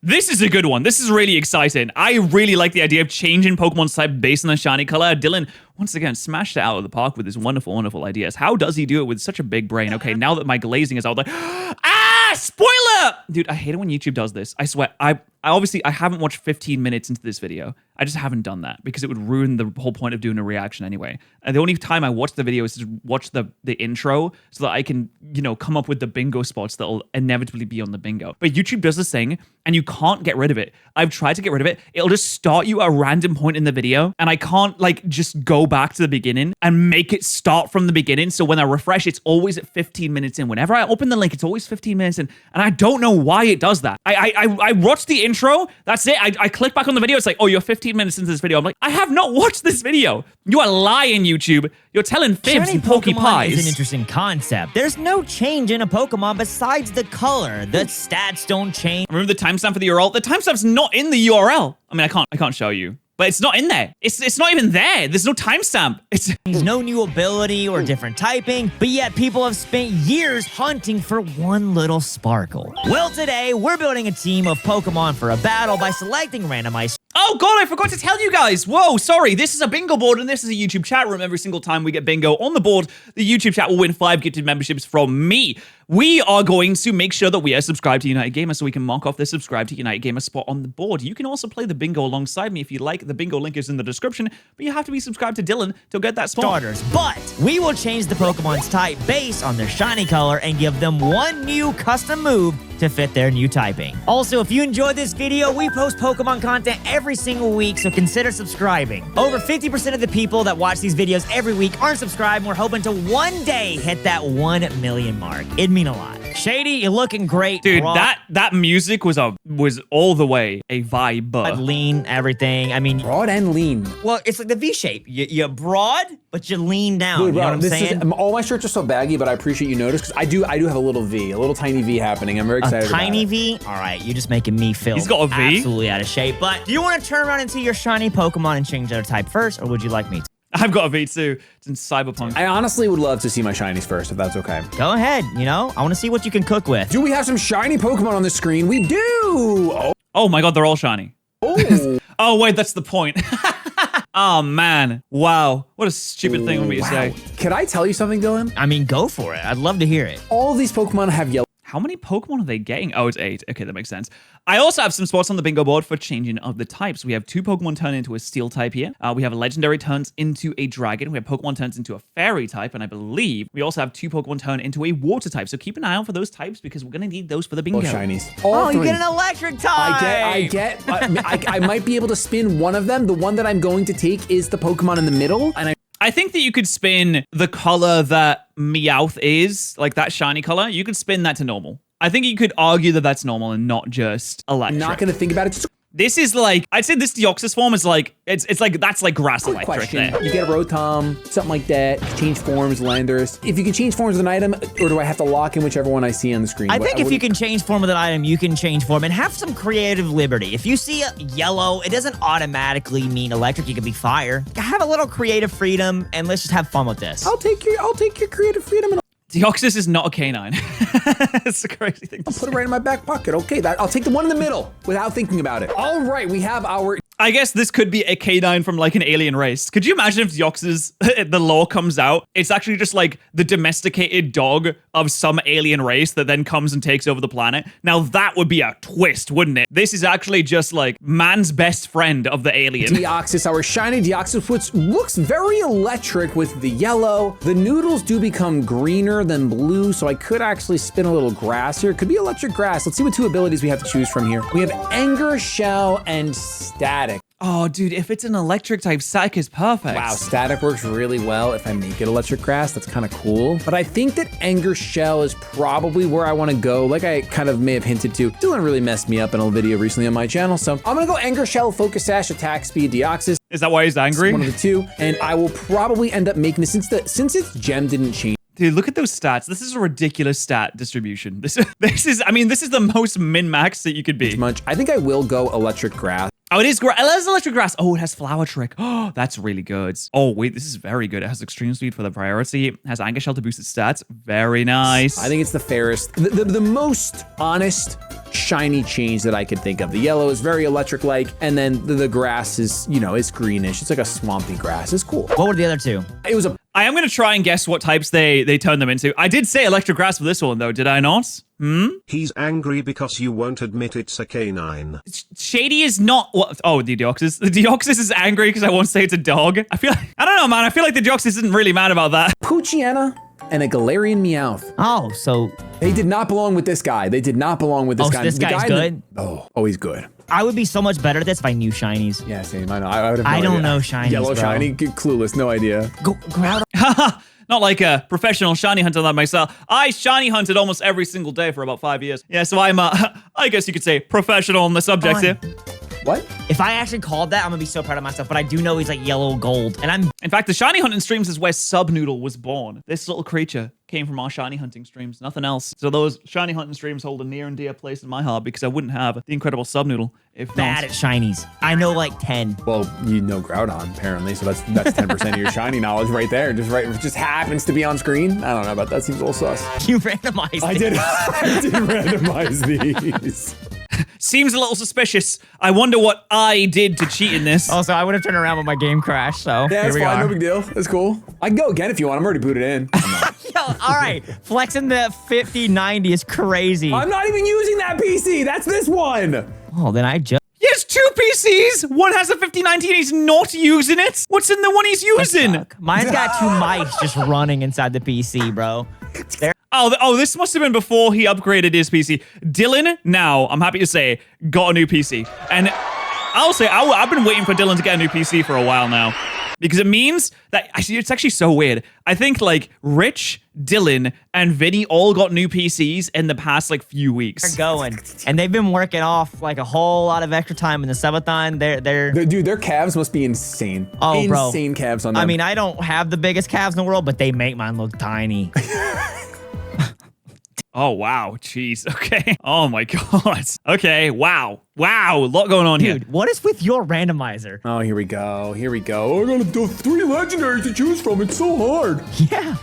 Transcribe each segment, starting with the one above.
This is a good one. This is really exciting. I really like the idea of changing Pokemon's type based on the shiny color. Dylan, once again, smashed it out of the park with his wonderful, wonderful ideas. How does he do it with such a big brain? Okay, now that my glazing is out, like, spoiler! Dude, I hate it when YouTube does this. I swear, I haven't watched 15 minutes into this video. I just haven't done that because it would ruin the whole point of doing a reaction anyway. And the only time I watch the video is to watch the intro so that I can, come up with the bingo spots that will inevitably be on the bingo. But YouTube does this thing and you can't get rid of it. I've tried to get rid of it. It'll just start you at a random point in the video and I can't just go back to the beginning and make it start from the beginning. So when I refresh, it's always at 15 minutes in. Whenever I open the link, it's always 15 minutes in. And I don't know why it does that. I watched the intro. That's it. I click back on the video. It's like, oh, you're 15 minutes into this video. I'm like, I have not watched this video. You are lying, YouTube. You're telling fibs and porky pies. Is an interesting concept. There's no change in a Pokemon besides the color. The stats don't change. Remember the timestamp for the URL? The timestamp's not in the URL. I mean, I can't show you. But it's not in there. It's not even there. There's no timestamp. There's no new ability or different typing, but yet people have spent years hunting for one little sparkle. Well, today, we're building a team of Pokemon for a battle by selecting randomized... Oh god, I forgot to tell you guys. Whoa, sorry. This is a bingo board and this is a YouTube chat room. Every single time we get bingo on the board, the YouTube chat will win 5 gifted memberships from me. We are going to make sure that we are subscribed to United Gamer so we can mark off the subscribe to United Gamer spot on the board. You can also play the bingo alongside me if you like. The bingo link is in the description, but you have to be subscribed to Dylan to get that spot. Starters, but we will change the Pokemon's type based on their shiny color and give them one new custom move to fit their new typing. Also, if you enjoyed this video, we post Pokemon content every single week, so consider subscribing. Over 50% of the people that watch these videos every week aren't subscribed, and we're hoping to one day hit that 1 million mark. It'd mean a lot. Shady, you're looking great. Dude, that music was all the way a vibe. Lean, everything. I mean, broad and lean. Well, it's like the V shape. You're broad, but you lean down. Dude, you know what I'm saying? All my shirts are so baggy, but I appreciate you notice because I do have a little V, a little tiny V happening. I'm very excited about it. Tiny V? All right, you're just making me feel He's got a V? absolutely out of shape. But do you want to turn around into your shiny Pokemon and change their type first, or would you like me to? I've got a V too. It's in Cyberpunk. I honestly would love to see my shinies first, if that's okay. Go ahead, I want to see what you can cook with. Do we have some shiny Pokemon on the screen? We do! Oh my god, they're all shiny. Oh, oh wait, that's the point. Oh man, wow. What a stupid thing for me to say. Can I tell you something, Dylan? I mean, go for it. I'd love to hear it. All these Pokemon have yellow. How many Pokemon are they getting? Oh, it's 8. Okay, that makes sense. I also have some spots on the bingo board for changing of the types. We have 2 Pokemon turn into a Steel type here. We have a Legendary turns into a Dragon. We have Pokemon turns into a Fairy type, and I believe we also have 2 Pokemon turn into a Water type. So keep an eye out for those types because we're gonna need those for the bingo. Oh, shinies. Oh, you get an Electric type! I might be able to spin one of them. The one that I'm going to take is the Pokemon in the middle, and I think that you could spin the color that Meowth is, like that shiny color. You could spin that to normal. I think you could argue that that's normal and not just electric. I'm not going to think about it. This is like, I'd say this Deoxys form is like, it's like, that's like grass Quick electric question. there. You get a Rotom, something like that. Change forms, Landers. If you can change forms with an item, or do I have to lock in whichever one I see on the screen? I think if you can change form with an item, you can change form and have some creative liberty. If you see a yellow, it doesn't automatically mean electric. You could be fire. Have a little creative freedom, and let's just have fun with this. I'll take your creative freedom. And Deoxys is not a canine. It's a crazy thing to I'll put it right in my back pocket. Okay, I'll take the one in the middle without thinking about it. All right, we have our... I guess this could be a canine from like an alien race. Could you imagine if Deoxys, the lore comes out, it's actually just like the domesticated dog of some alien race that then comes and takes over the planet? Now that would be a twist, wouldn't it? This is actually just like man's best friend of the alien. Deoxys, our shiny Deoxys, which looks very electric with the yellow. The noodles do become greener than blue, so I could actually spin a little grass here. Could be electric grass. Let's see what 2 abilities we have to choose from here. We have Anger, Shell, and Static. Oh, dude, if it's an electric type, Static is perfect. Wow, Static works really well if I make it electric grass. That's kind of cool. But I think that Anger Shell is probably where I want to go. Like I kind of may have hinted to. Dylan really messed me up in a video recently on my channel. So I'm going to go Anger Shell, Focus Sash, Attack Speed, Deoxys. Is that why he's angry? One of the 2. And I will probably end up making this, since its gem didn't change. Dude, look at those stats. This is a ridiculous stat distribution. This is the most min-max that you could be. Much. I think I will go electric grass. Oh, it is electric grass. Oh, it has flower trick. Oh, that's really good. Oh, wait, this is very good. It has extreme speed for the priority. It has anchor shell to boost its stats. Very nice. I think it's the fairest, the most honest shiny change that I could think of. The yellow is very electric-like, and then the grass is, it's greenish. It's like a swampy grass. It's cool. What were the other two? It was a... I am going to try and guess what types they turn them into. I did say electric grass for this one, though, did I not? He's angry because you won't admit it's a canine. Shady is not what? Oh, the Deoxys. The Deoxys is angry because I won't say it's a dog. I don't know, man. I feel like the Deoxys isn't really mad about that. Poochiana and a Galarian Meowth. Oh, so... They did not belong with this guy. They did not belong with this guy. So this guy's good? Oh, he's good. I would be so much better at this if I knew shinies. Yeah, same. I know. I would have no I don't idea. know shinies, Yellow bro. shiny, clueless, no idea. Go out. Not like a professional shiny hunter like myself. I shiny hunted almost every single day for about 5 years. Yeah, so I'm, I guess you could say professional on the subject here. What? If I actually called that, I'm gonna be so proud of myself. But I do know he's like yellow gold, and I'm... In fact, the shiny hunting streams is where Subnoodle was born. This little creature came from our shiny hunting streams, nothing else. So those shiny hunting streams hold a near and dear place in my heart because I wouldn't have the incredible Subnoodle if bad not. at shinies. I know like 10. Well, you know Groudon, apparently, so that's 10% of your shiny knowledge right there. It just happens to be on screen. I don't know about that. Seems a little sus. You randomized I it. did randomize these. Seems a little suspicious. I wonder what I did to cheat in this. Also, I would have turned around when my game crashed, so Yeah, here it's we fine. are. No big deal. It's cool. I can go again if you want. I'm already booted in. Yo, all right. Flexing the 5090 is crazy. I'm not even using that PC. That's this one. Oh, then I just... Yes, 2 PCs. One has a 5019. He's not using it. What's in the one he's using? Mine's got 2 mice just running inside the PC, bro. There. Oh, this must have been before he upgraded his PC. Dylan, now, I'm happy to say, got a new PC. And I'll say, I've been waiting for Dylan to get a new PC for a while now. Because it means that, it's actually so weird. I think like Rich, Dylan, and Vinny all got new PCs in the past like few weeks. They're going. And they've been working off like a whole lot of extra time in the subathon. Dude, their calves must be insane. Oh, bro. Insane calves on them. I mean, I don't have the biggest calves in the world, but they make mine look tiny. Oh, wow. Jeez. Okay. Oh, my God. Okay. Wow. Wow. A lot going on here. Dude, what is with your randomizer? Oh, here we go. Here we go. I gotta do 3 legendaries to choose from. It's so hard. Yeah,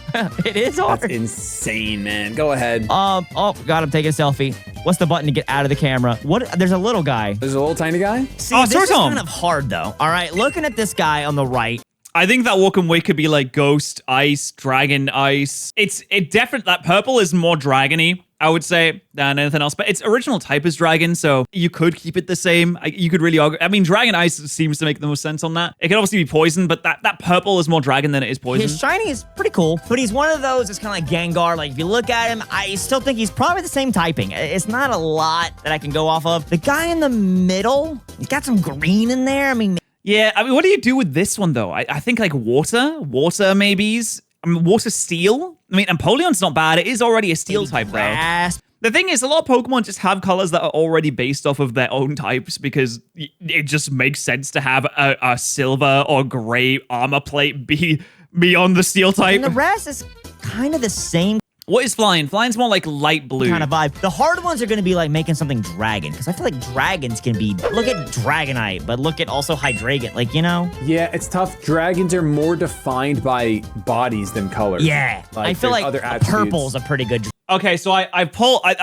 it is hard. That's insane, man. Go ahead. Oh, God, I'm taking a selfie. What's the button to get out of the camera? What? There's a little guy. There's a little tiny guy. See, Oh, this is Turtom. kind of hard, though. All right, looking at this guy on the right. I think that walk and wait could be like ghost ice, dragon ice. That purple is more dragony, I would say, than anything else. But its original type is dragon, so you could keep it the same. You could really argue. I mean, dragon ice seems to make the most sense on that. It could obviously be poison, but that purple is more dragon than it is poison. His shiny is pretty cool, but he's one of those that's kind of like Gengar. Like, if you look at him, I still think he's probably the same typing. It's not a lot that I can go off of. The guy in the middle, he's got some green in there. I mean, Yeah, I mean, what do you do with this one, though? I think, like, water maybes. I mean, water steel. I mean, Empoleon's not bad. It is already a steel type, though. grass. The thing is, a lot of Pokemon just have colors that are already based off of their own types because it just makes sense to have a silver or gray armor plate be on the steel type. And the rest is kind of the same What is flying? Flying's more like light blue. kind of vibe. The hard ones are going to be like making something dragon, because I feel like dragons can be, look at Dragonite, but look at also Hydreigon, like, you know? Yeah, it's tough. Dragons are more defined by bodies than colors. Yeah, I feel there's like other attributes. purple's a pretty good. Okay, so I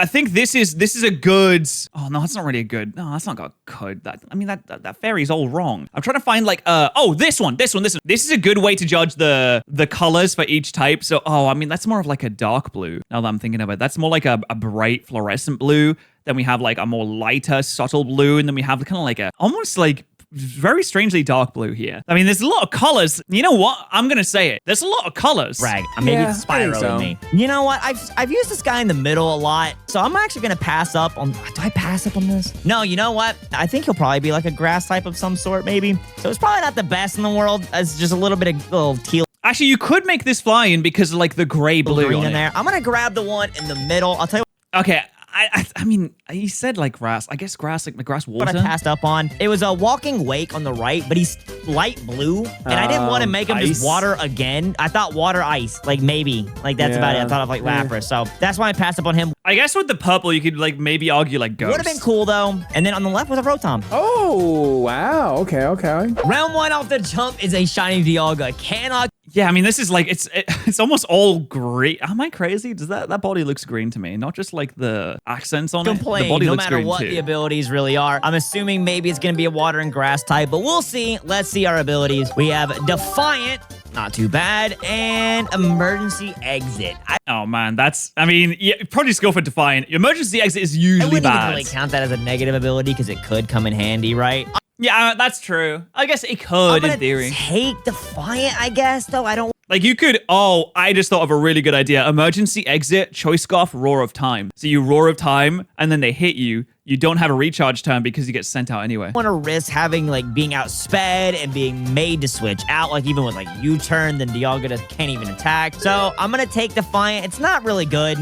think this is a good. Oh no, that's not really a good. No, that's not good. That fairy's all wrong. I'm trying to find like this one. This is a good way to judge the colors for each type. So that's more of like a dark blue. Now that I'm thinking about it, that's more like a bright fluorescent blue. Then we have like a more lighter subtle blue, and then we have kind of like a almost like very strangely dark blue here. I mean, there's a lot of colors. You know what? I'm gonna say it. There's a lot of colors. Brag. Maybe Yeah, it's I think Spyro so. in me. You know what? I've used this guy in the middle a lot, so I'm actually gonna pass up on. Do I pass up on this? No. You know what? I think he'll probably be like a grass type of some sort, maybe. So it's probably not the best in the world. It's just a little bit of little teal. Actually, you could make this flying because of like the gray blue green on in it. there. I'm gonna grab the one in the middle. I'll tell you. Okay, I mean, he said like grass. I guess grass, like grass water. What I passed up on. It was a walking wake on the right, but he's light blue. And I didn't want to make him just water again. I thought water ice. Like maybe. Like that's about it. I thought of like Lapras. So that's why I passed up on him. I guess with the purple, you could like maybe argue like ghost. Would have been cool though. And then on the left was a Rotom. Oh, wow. Okay. Round 1 off the jump is a shiny Dialga. Cannot. Yeah, I mean, this is like, it's almost all green. Am I crazy? Does that body looks green to me? Not just like the accents on it. The body no looks matter green what too. the abilities really are. I'm assuming maybe it's going to be a water and grass type, but we'll see. Let's see our abilities. We have Defiant, not too bad, and Emergency Exit. Oh man, I mean, yeah, probably just go for Defiant. Emergency Exit is I usually wouldn't bad. even really count that as a negative ability because it could come in handy, right? Yeah, that's true. I guess it could in theory. Take Defiant, I guess, though. I don't. Like you could, I just thought of a really good idea. Emergency Exit, Choice Scarf, Roar of Time. So you Roar of Time, and then they hit you. You don't have a recharge turn because you get sent out anyway. I want to risk having like being outsped and being made to switch out, like even with like U-turn, then Dialga just can't even attack. So I'm gonna take Defiant. It's not really good.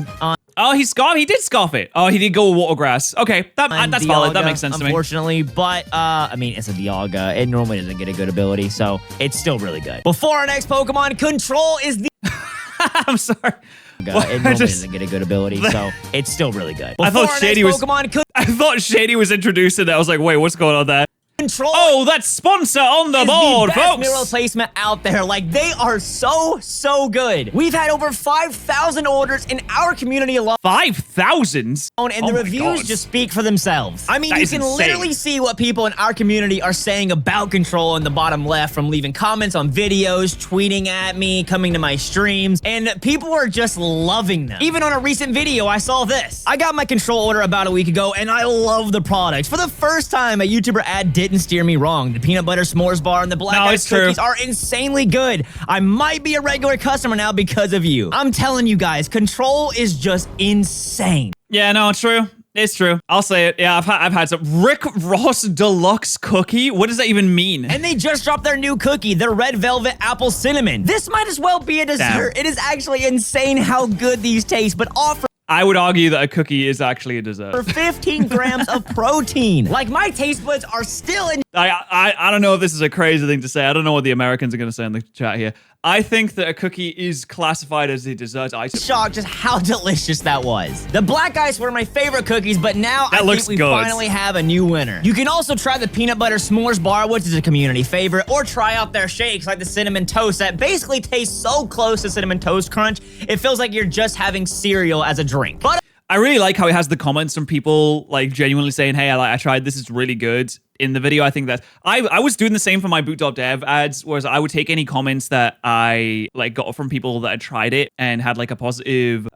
Oh, he did scarf it. Oh, he did go with Water Grass. Okay, that's Dialga, valid. That makes sense to me. Unfortunately, but I mean, it's a Dialga. It normally doesn't get a good ability, so it's still really good. Before our next Pokemon, Control is the. I'm sorry. It normally doesn't get a good ability, so it's still really good. I thought Shady was introduced in that. I was like, wait, what's going on there? Control. Oh, that's sponsor on the board, the best folks. mirror replacement out there. Like, they are so good. We've had over 5,000 orders in our community alone. 5,000? And the reviews just speak for themselves. I mean, you can literally see what people in our community are saying about Control in the bottom left, from leaving comments on videos, tweeting at me, coming to my streams, and people are just loving them. Even on a recent video, I saw this. I got my Control order about a week ago, and I love the products. For the first time, a YouTuber ad didn't steer me wrong. The peanut butter s'mores bar and the black ice cookies are insanely good. I might be a regular customer now because of you. I'm telling you guys, Control is just insane. Yeah, no, it's true. It's true. I'll say it. Yeah, I've had some Rick Ross Deluxe Cookie. What does that even mean? And they just dropped their new cookie, their Red Velvet Apple Cinnamon. This might as well be a dessert. It is actually insane how good these taste, but offer. I would argue that a cookie is actually a dessert. For 15 grams of protein. Like, my taste buds are still in. I don't know if this is a crazy thing to say. I don't know what the Americans are going to say in the chat here. I think that a cookie is classified as a dessert item. Shocked just how delicious that was. The black ice were my favorite cookies, but now I think we finally have a new winner. You can also try the peanut butter s'mores bar, which is a community favorite, or try out their shakes like the cinnamon toast that basically tastes so close to Cinnamon Toast Crunch, it feels like you're just having cereal as a drink. But I really like how it has the comments from people like genuinely saying, hey, I tried this, it's really good. In the video, I think that I was doing the same for my boot.dev ads, whereas I would take any comments that I like got from people that had tried it and had like a positive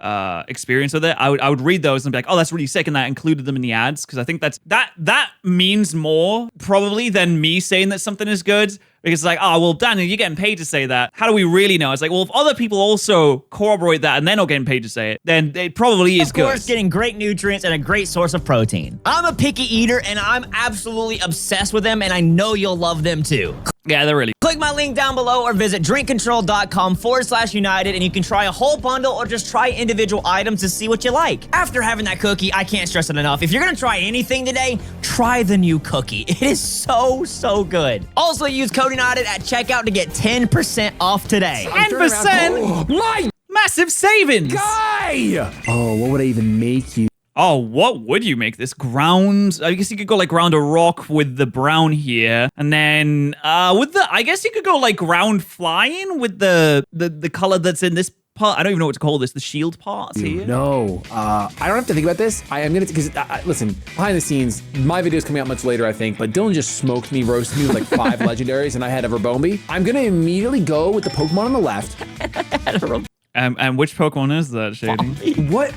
experience with it. I would read those and be like, oh, that's really sick, and that included them in the ads, because I think that means more probably than me saying that something is good. Because it's like, oh, well, Daniel, you're getting paid to say that. How do we really know? It's like, well, if other people also corroborate that and they're not getting paid to say it, then it probably is good. Of course, getting great nutrients and a great source of protein. I'm a picky eater, and I'm absolutely obsessed with them, and I know you'll love them too. Yeah, they're really. Click my link down below or visit drinkcontrol.com/united, and you can try a whole bundle or just try individual items to see what you like. After having that cookie, I can't stress it enough. If you're gonna try anything today, try the new cookie. It is so good. Also, use code United at checkout to get 10% off today. 10%? My massive savings! guy! Oh, what would I even make you? Oh, what would you make this? Ground? I guess you could go like ground a rock with the brown here. And then I guess you could go like ground flying with the color that's in this part. I don't even know what to call this. The shield parts here. No, I don't have to think about this. I am gonna, because listen, behind the scenes, my video's coming out much later, I think, but Dylan just smoked me, roasted me with like 5 legendaries, and I had a Verbombi. I'm gonna immediately go with the Pokemon on the left. And which Pokemon is that, Shady? What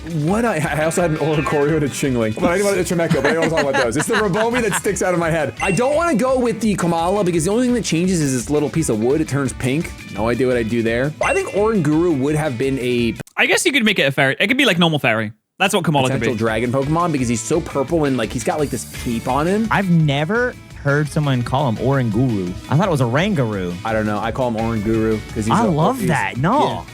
I also had an Oricorio and a Chingling. But I didn't want to Tremecca, but I don't talk about those. It's the Rabomi that sticks out of my head. I don't want to go with the Kamala because the only thing that changes is this little piece of wood. It turns pink. No idea what I'd do there. I think Oranguru would have been a... I guess you could make it a fairy. It could be like normal fairy. That's what Kamala could be. Potential dragon Pokemon because he's so purple and like he's got like this cape on him. I've never heard someone call him Oranguru. I thought it was Oranguru. I don't know. I call him Oranguru because he's I love that. No. Yeah.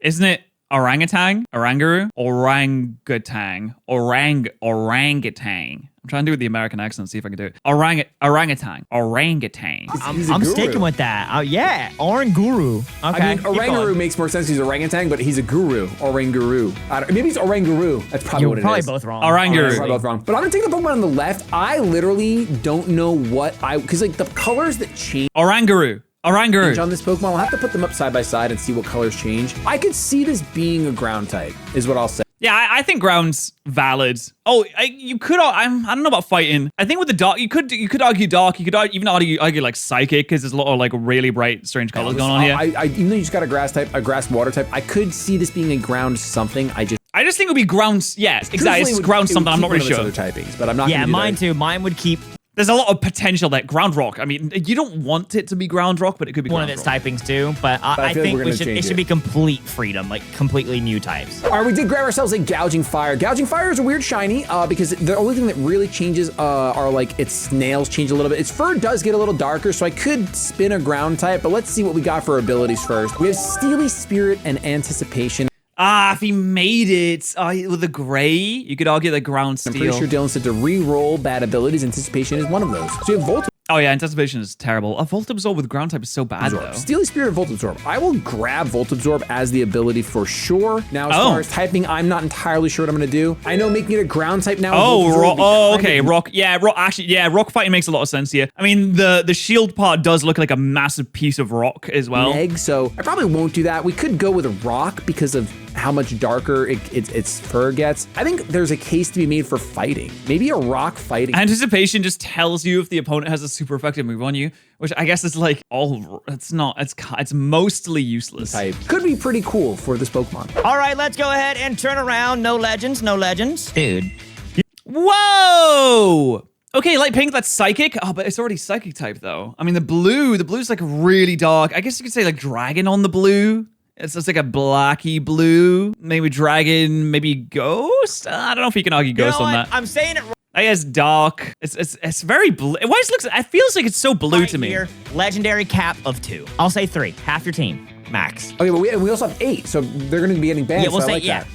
Isn't it Orangutan, orangaroo, orangutan, orangutan. I'm trying to do it with the American accent, see if I can do it. Orangutan. I'm sticking with that. Yeah, oranguru. Okay. I mean, orangaroo makes more sense. He's orangutan, but he's a guru. Oranguru. Maybe he's oranguru. That's probably what it is. You're probably both wrong. Oranguru. Probably both wrong. But I'm gonna take the Pokemon on the left. I literally don't know because like the colors that change Orangaroo. on this Pokemon, I'll have to put them up side by side and see what colors change. I could see this being a ground type, is what I'll say. Yeah, I think ground's valid. Oh, you could. I don't know about fighting. I think with the dark, you could argue dark. You could even argue like psychic because there's a lot of like really bright, strange colors going on here. Even though you just got a grass type, a grass water type, I could see this being a ground something. I just think it would be ground. Yes, exactly. It's ground something. I'm not really sure. Other typings, but I'm not. Yeah, mine too. Mine would keep. There's a lot of potential there. Ground rock. I mean, you don't want it to be ground rock, but it could be one ground of its rock. typings too. But I think it should be complete freedom, like completely new types. All right, we did grab ourselves a Gouging Fire. Gouging Fire is a weird shiny because the only thing that really changes are like its nails change a little bit. Its fur does get a little darker, so I could spin a ground type, but let's see what we got for abilities first. We have Steely Spirit and Anticipation. If he made it with the gray, you could argue the ground steel. I'm pretty sure Dylan said to re-roll bad abilities. Anticipation is one of those. So you have Volt. Oh yeah, Anticipation is terrible. A Volt Absorb with ground type is so bad though. Steely Spirit, Volt Absorb. I will grab Volt Absorb as the ability for sure. Now, as far as typing, I'm not entirely sure what I'm gonna do. I know making it a ground type now. Okay, rock. Yeah, rock fighting makes a lot of sense here. I mean, the shield part does look like a massive piece of rock as well. So I probably won't do that. We could go with a rock because of how much darker its fur gets. I think there's a case to be made for fighting. Maybe a rock fighting. Anticipation just tells you if the opponent has a super effective move on you, which I guess is like it's mostly useless. Could be pretty cool for this Pokemon. All right, let's go ahead and turn around. No legends. Dude. Whoa! Okay, light pink, that's psychic. Oh, but it's already psychic type though. I mean, the blue's like really dark. I guess you could say like dragon on the blue. It's just like a blacky blue. Maybe dragon, maybe ghost? I don't know if you can argue ghost on that. I'm saying it wrong. I guess dark. It's very blue. It feels like it's so blue to me. Here, legendary cap of 2. I'll say 3. Half your team. Max. Okay, but we also have 8, so they're going to be getting banned. Yeah, we'll say that.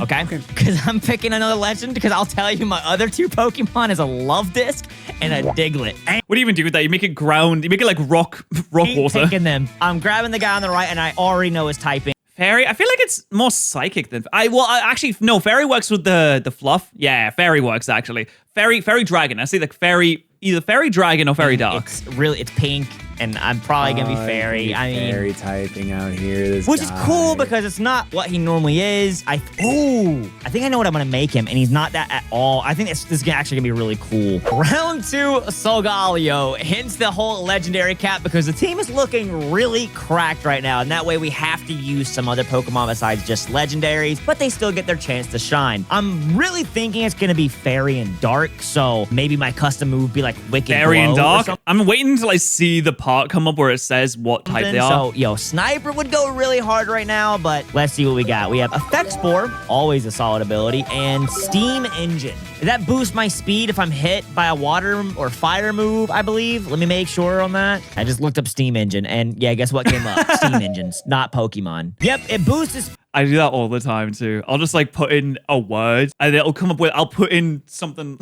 Okay. Because I'm picking another legend. Because I'll tell you, my other 2 Pokemon is a Love Disc and a Diglett. What do you even do with that? You make it ground. You make it like rock water. Picking them. I'm grabbing the guy on the right, and I already know his typing. Fairy? I feel like it's more psychic than... actually, no. Fairy works with the fluff. Yeah, Fairy works, actually. Fairy Dragon. I see like Fairy... Either Fairy Dragon or Fairy Dark. It's pink, and I'm probably gonna be Fairy. I mean, Fairy typing out here. Which is cool because it's not what he normally is. I think I know what I'm gonna make him, and he's not that at all. I think this is actually gonna be really cool. Round 2, Solgaleo. Hence the whole legendary cap because the team is looking really cracked right now, and that way we have to use some other Pokemon besides just legendaries, but they still get their chance to shine. I'm really thinking it's gonna be Fairy and Dark, so maybe my custom move would be like Wicked Fairy and Glow. Dark. I'm waiting until I see the part come up where it says what type they are. So, Sniper would go really hard right now, but let's see what we got. We have Effect Spore, always a solid ability, and Steam Engine. Does that boost my speed if I'm hit by a water or fire move, I believe? Let me make sure on that. I just looked up Steam Engine, and guess what came up? Steam Engines, not Pokemon. Yep, it boosts... I do that all the time too. I'll just like put in a word and it'll come up with, I'll put in something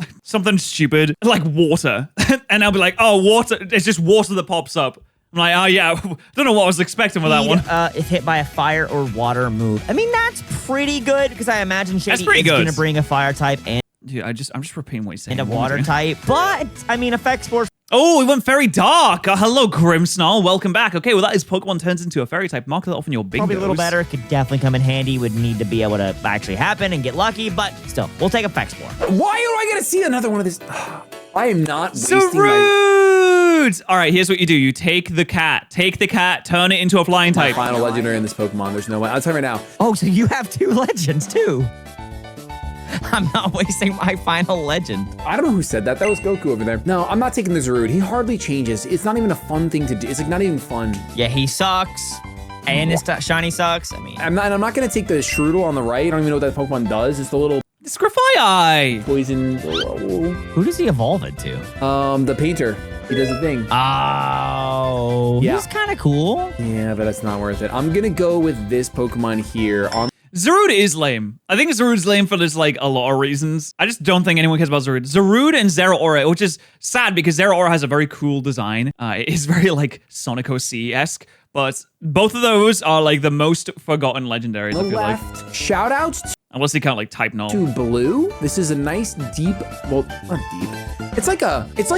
stupid like water and I'll be like, oh, water. It's just water that pops up. I'm like, oh yeah, don't know what I was expecting with that one. If hit by a fire or water move. I mean, that's pretty good because I imagine Shady is going to bring a fire type and... Dude, I'm just repeating what he's saying. And a water type. But, I mean, Effect Spore... Oh, we went Fairy Dark. Hello, Grimmsnarl. Welcome back. Okay, well, that is Pokemon turns into a Fairy type. Mark that off in your bingos. Probably a little better. Could definitely come in handy. Would need to be able to actually happen and get lucky, but still, we'll take Effect Spore. Why do I get to see another one of these? I am not so wasting rude. All right, here's what you do. You take the cat, turn it into a flying type. Final legendary in this Pokemon. There's no way. I'll tell you right now. Oh, so you have 2 legends, too. I'm not wasting my final legend. I don't know who said that. That was Goku over there. No, I'm not taking the Zarude. He hardly changes. It's not even a fun thing to do. It's like not even fun. Yeah, he sucks. And his shiny sucks. I mean, I'm not gonna take the Shroodle on the right. I don't even know what that Pokemon does. It's the little Scrifii. poison. Who does he evolve it to? The painter. He does a thing. Oh, yeah. He's kind of cool. Yeah, but that's not worth it. I'm gonna go with this Pokemon here. Zarude is lame. I think Zarude's lame for just like a lot of reasons. I just don't think anyone cares about Zarude. Zarude and Zeraora, which is sad because Zeraora has a very cool design. It is very like Sonic OC-esque, but both of those are like the most forgotten legendaries, I feel like. Shout outs Unless you count like type null. to blue. This is a nice deep, well, not deep. It's like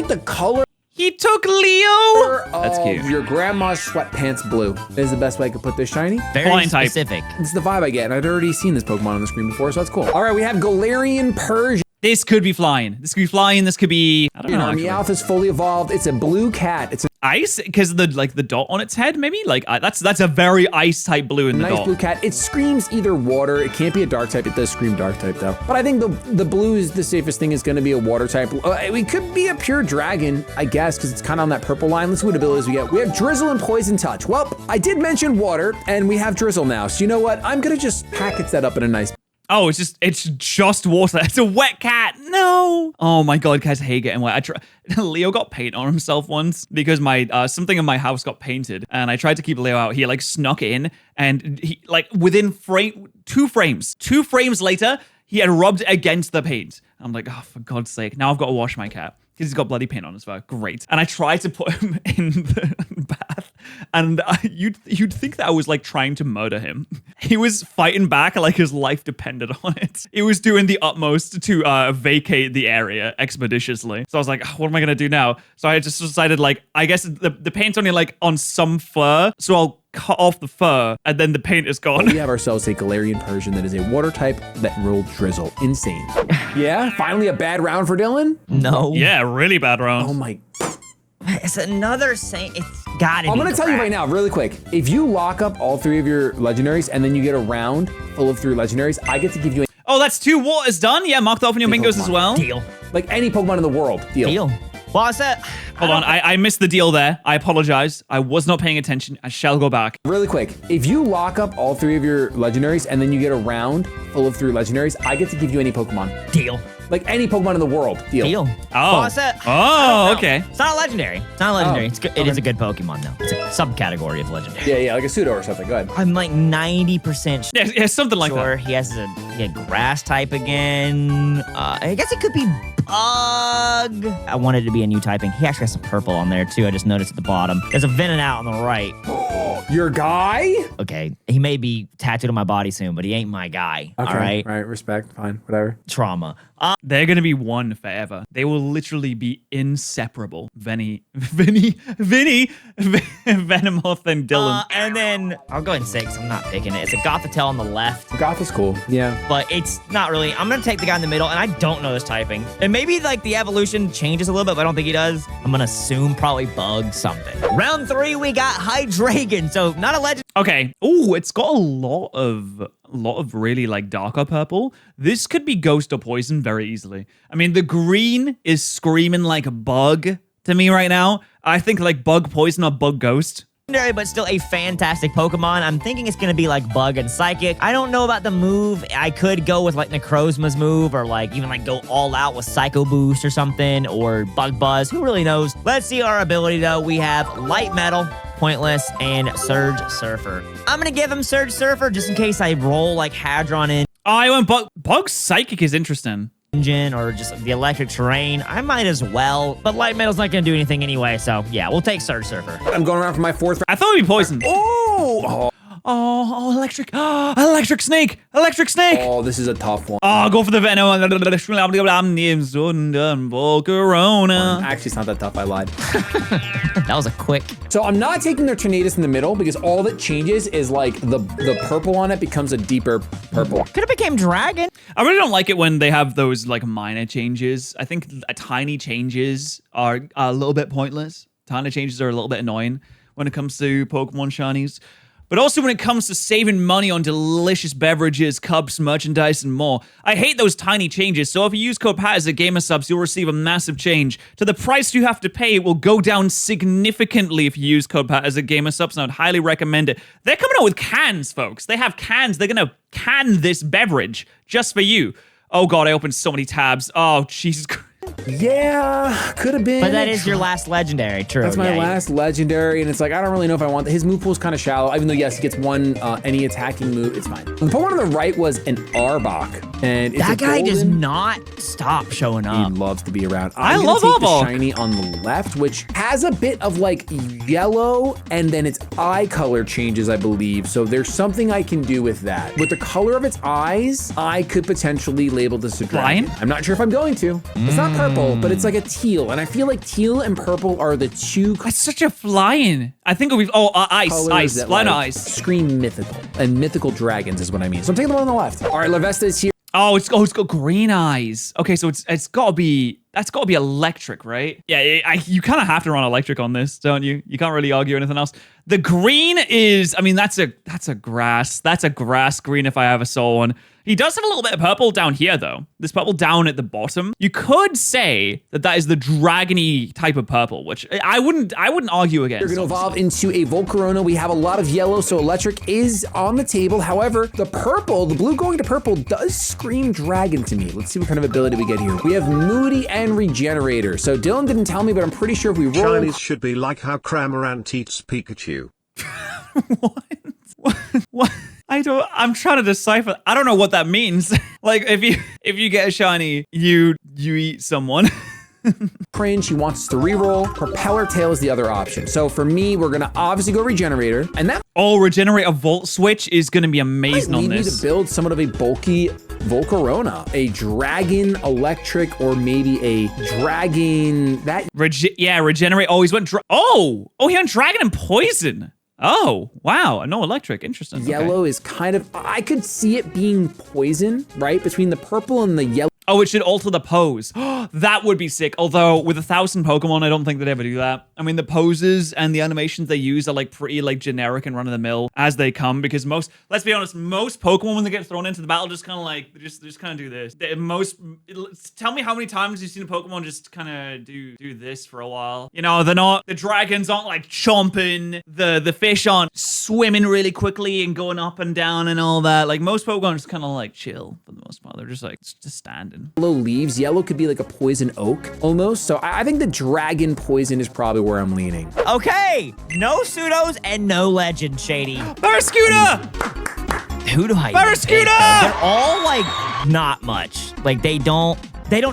the color He took Leo. That's of cute. your grandma's sweatpants blue. Is the best way I could put this shiny. Very Flying type. specific. It's the vibe I get, and I'd already seen this Pokemon on the screen before, so that's cool. All right, we have Galarian Persian. This could be flying. This could be flying. This could be, I don't know. actually. Meowth is fully evolved. It's a blue cat. It's a Ice, because the dot on its head, maybe. Like that's a very ice type blue in the nice dot. blue cat. It screams either water. It can't be a dark type. It does scream dark type though. But I think the blue is the safest thing. Is going to be a water type. We could be a pure dragon, I guess, because it's kind of on that purple line. Let's see what abilities we get. We have Drizzle and Poison Touch. Well, I did mention water, and we have Drizzle now. So you know what? I'm gonna just package that up in a nice. Oh, it's just water. It's a wet cat. No. Oh my god, guys, I hate getting wet. Leo got paint on himself once because my something in my house got painted, and I tried to keep Leo out. He like snuck in, and he like within two frames later, he had rubbed against the paint. I'm like, oh, for God's sake! Now I've got to wash my cat because he's got bloody paint on his fur. Great. And I tried to put him in the bath, and you'd think that I was like trying to murder him. He was fighting back like his life depended on it. He was doing the utmost to vacate the area expeditiously. So I was like, oh, what am I gonna do now? So I just decided, like, I guess the paint's only like on some fur, so I'll cut off the fur, and then the paint is gone. We have ourselves a Galarian Persian that is a water type that rolled Drizzle. Insane. Yeah, finally a bad round for Dylan. No. Yeah, really bad round. Oh my. It's another Saint. It's gotta be. I'm gonna tell you right now, really quick. If you lock up all 3 of your legendaries and then you get a round full of 3 legendaries, I get to give you Oh, that's 2 waters done. Yeah, marked off in your bingos as well. Deal. like any Pokemon in the world. Deal. Well, I said. Hold on, I missed the deal there. I apologize. I was not paying attention. I shall go back. Really quick, if you lock up all 3 of your legendaries and then you get a round full of 3 legendaries, I get to give you any Pokemon. Deal. Like any Pokemon in the world. Deal. Oh. Well, I said. Oh, okay. It's not a legendary. It's not a legendary. Oh, It's good. It is a good Pokemon though. It's a subcategory of legendary. Yeah, like a pseudo or something. Go ahead. I'm like 90% Yeah, something like sure that. he has a grass type again. I guess it could be bug. I wanted it to be a new typing. He actually has some purple on there too. I just noticed at the bottom. There's a Venonat on the right. Your guy? Okay, he may be tattooed on my body soon, but he ain't my guy. Okay. All right, Right, respect. Fine, whatever. trauma. They're gonna be one forever. They will literally be inseparable. Venomoth and Dylan. And then I'll go in 6. I'm not picking it. It's a Gothitelle on the left, Goth is cool. Yeah. but it's not really. I'm gonna take the guy in the middle, and I don't know his typing. And maybe like the evolution changes a little bit, but I don't think he does. I'm gonna assume probably bug something. Round 3, we got Hydreigon, so not a legend. Okay. Ooh, it's got a lot of really like darker purple. This could be ghost or poison very easily. I mean, the green is screaming like a bug to me right now. I think like bug poison or bug ghost. But still a fantastic Pokemon. I'm thinking it's gonna be like Bug and Psychic. I don't know about the move. I could go with like Necrozma's move, or like even like go all out with Psycho Boost or something, or Bug Buzz. Who really knows? Let's see our ability though. We have Light Metal, Pointless, and Surge Surfer. I'm gonna give him Surge Surfer just in case I roll like Hadron in. I went bug psychic is interesting. Engine or just the electric terrain. I might as well, but Light Metal's not gonna do anything anyway, so yeah, we'll take Surge Surfer. I'm going around for my 4th round. I thought it'd be poison. Oh, electric. Electric snake. Electric snake. Oh, this is a tough one. Oh, go for the Venom. Corona. Actually, it's not that tough. I lied. That was a quick. So I'm not taking their Tornadus in the middle because all that changes is like the purple on it becomes a deeper purple. Could have became Dragon. I really don't like it when they have those like minor changes. I think tiny changes are a little bit pointless. Tiny changes are a little bit annoying when it comes to Pokemon shinies. But also when it comes to saving money on delicious beverages, cups, merchandise, and more. I hate those tiny changes, so if you use code Patterrz at GamerSubs, you'll receive a massive change. To the price you have to pay, it will go down significantly if you use code Patterrz at GamerSubs, and I'd highly recommend it. They're coming out with cans, folks. They have cans. They're gonna can this beverage just for you. Oh god, I opened so many tabs. Oh, Jesus Christ. Yeah, could have been. But that is your last legendary, true. That's my yeah, last legendary, and it's like, I don't really know if I want that. His move pool is kind of shallow, even though, yes, he gets one any attacking move. It's fine. The Pokemon on the right was an Arbok, and it's that guy golden. does not stop showing He up. loves to be around. I I'm love gonna take the Arbok. shiny on the left, which has a bit of like yellow, and then its eye color changes, I believe. So there's something I can do with that. With the color of its eyes, I could potentially label this a dragon. Lion? I'm not sure if I'm going to. It's not purple, but it's like a teal, and I feel like teal and purple are the two That's such a flying. I think we've. Oh, ice. colors that Flying like, ice. scream mythical, and mythical dragons is what I mean. So I'm taking the one on the left. All right, Larvesta is here. Oh, it's got green eyes. Okay, so it's gotta be. That's gotta be electric, right? Yeah, you kind of have to run electric on this, don't you? You can't really argue anything else. The green is. I mean, that's a grass. That's a grass green if I ever saw one. He does have a little bit of purple down here, though. This purple down at the bottom. You could say that is the dragony type of purple, which I wouldn't argue against. We're gonna evolve into a Volcarona. We have a lot of yellow, so electric is on the table. However, the purple, the blue going to purple does scream dragon to me. Let's see what kind of ability we get here. We have Moody and Regenerator. So Dylan didn't tell me, but I'm pretty sure if we roll. Shinies should be like how Cramorant eats Pikachu. What? I'm trying to decipher. I don't know what that means. Like if you get a shiny, you eat someone. Cringe, he wants us to reroll. Propeller Tail is the other option. So for me, we're gonna obviously go Regenerator, and that Oh, regenerate a Volt Switch is gonna be amazing might on lead me this. to build somewhat of a bulky Volcarona, a dragon electric, or maybe a dragon that. Regenerate. Oh, he's went. He went dragon and poison. Oh, wow. No electric. Interesting. Okay. Yellow is kind of, I could see it being poison, right? Between the purple and the yellow. Oh, it should alter the pose. That would be sick. Although with 1,000 Pokemon, I don't think they'd ever do that. I mean, the poses and the animations they use are like pretty like generic and run of the mill as they come. Because let's be honest, most Pokemon when they get thrown into the battle just kind of like just kind of do this. Tell me how many times you've seen a Pokemon just kind of do this for a while. You know, the dragons aren't like chomping. The fish aren't swimming really quickly and going up and down and all that. Like most Pokemon just kind of like chill for the most part. They're just like just standing. Yellow leaves. Yellow could be like a poison oak almost. So I think the dragon poison is probably where I'm leaning. Okay, no pseudos and no legend, Shady. Barraskewda! Who do I? Barraskewda! They're all like not much. Like they don't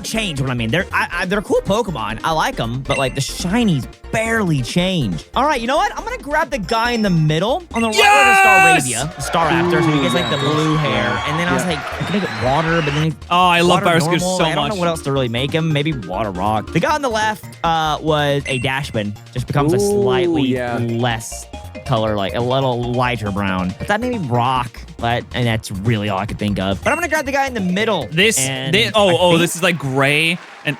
change. What I mean, they're cool Pokemon. I like them, but like the shinies barely change. All right, you know what? I'm gonna grab the guy in the middle on the right Yes! with the Staravia, the Staraptor, so he gets like the blue hair. And then I was like, I can make it water, but then Oh, I love water Barraskewda normal. so I don't much. know what else to really make him. Maybe water rock. The guy on the left was a Dashman. Just becomes a Ooh, slightly yeah. less color, like a little lighter brown. But that may be rock, and that's really all I could think of. But I'm gonna grab the guy in the middle. This is like gray and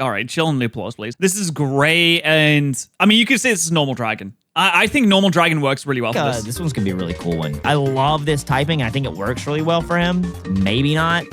all right, chill and applause, please. This is gray and I mean you could say this is normal dragon. I think normal dragon works really well for this. This one's gonna be a really cool one. I love this typing. I think it works really well for him. Maybe not,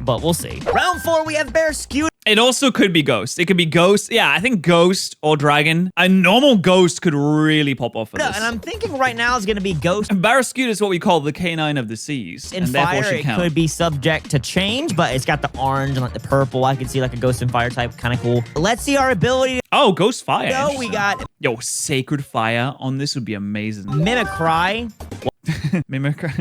but we'll see. Round 4, we have Barraskewda. It also could be ghost. It could be ghost. Yeah, I think ghost or dragon. A normal ghost could really pop off for No, this. and I'm thinking right now is gonna be Ghost. Barraskewda is what we call the canine of the seas. In and therefore fire, should it count. could be subject to change, but it's got the orange and like the purple. I could see like a Ghost and Fire type, kind of cool. Let's see our ability. Oh, ghost fire. No, we got Yo, sacred fire on this would be amazing. Mimicry. Mimicry.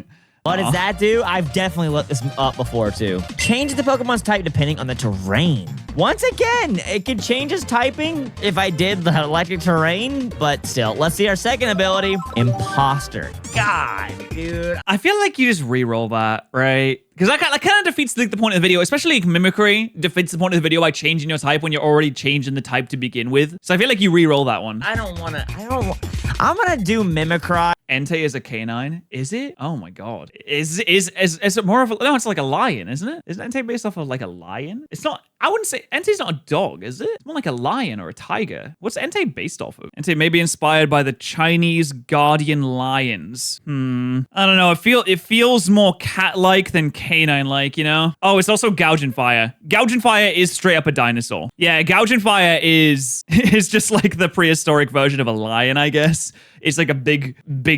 What does that do? I've definitely looked this up before too. Change the Pokemon's type depending on the terrain. Once again, it could change its typing if I did the electric terrain, but still. Let's see our second ability, Imposter. God, dude. I feel like you just re-roll that, right? Because that kind of defeats the point of the video, especially like mimicry defeats the point of the video by changing your type when you're already changing the type to begin with. So I feel like you re-roll that one. I'm gonna do Mimicry. Entei is a canine. Is it? Oh my god. Is it more of a... No, it's like a lion, isn't it? Isn't Entei based off of like a lion? It's not... I wouldn't say... Entei's not a dog, is it? It's more like a lion or a tiger. What's Entei based off of? Entei may be inspired by the Chinese guardian lions. I don't know. It feels more cat-like than canine-like, you know? Oh, it's also Gouging Fire. Gouging Fire is straight up a dinosaur. Yeah, Gouging Fire is just like the prehistoric version of a lion, I guess. It's like a big,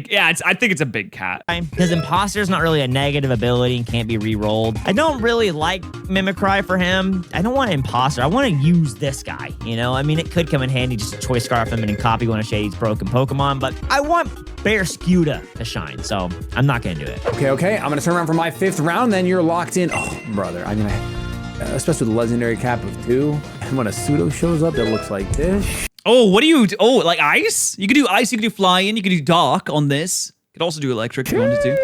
yeah, I think it's a big cat. Because Imposter's not really a negative ability and can't be re-rolled. I don't really like Mimicry for him. I don't want Imposter. I want to use this guy, you know? I mean, it could come in handy just to Choice Scarf him and then copy one of Shady's broken Pokemon, but I want Bear Scuda to shine, so I'm not going to do it. Okay. I'm gonna turn around for my 5th round, then you're locked in. Oh, brother, I'm gonna, especially with the legendary cap of 2. And when a pseudo shows up, it looks like this. Oh, what do you do? Oh, like ice? You could do ice, you could do flying, you could do dark on this. You could also do electric if you wanted to.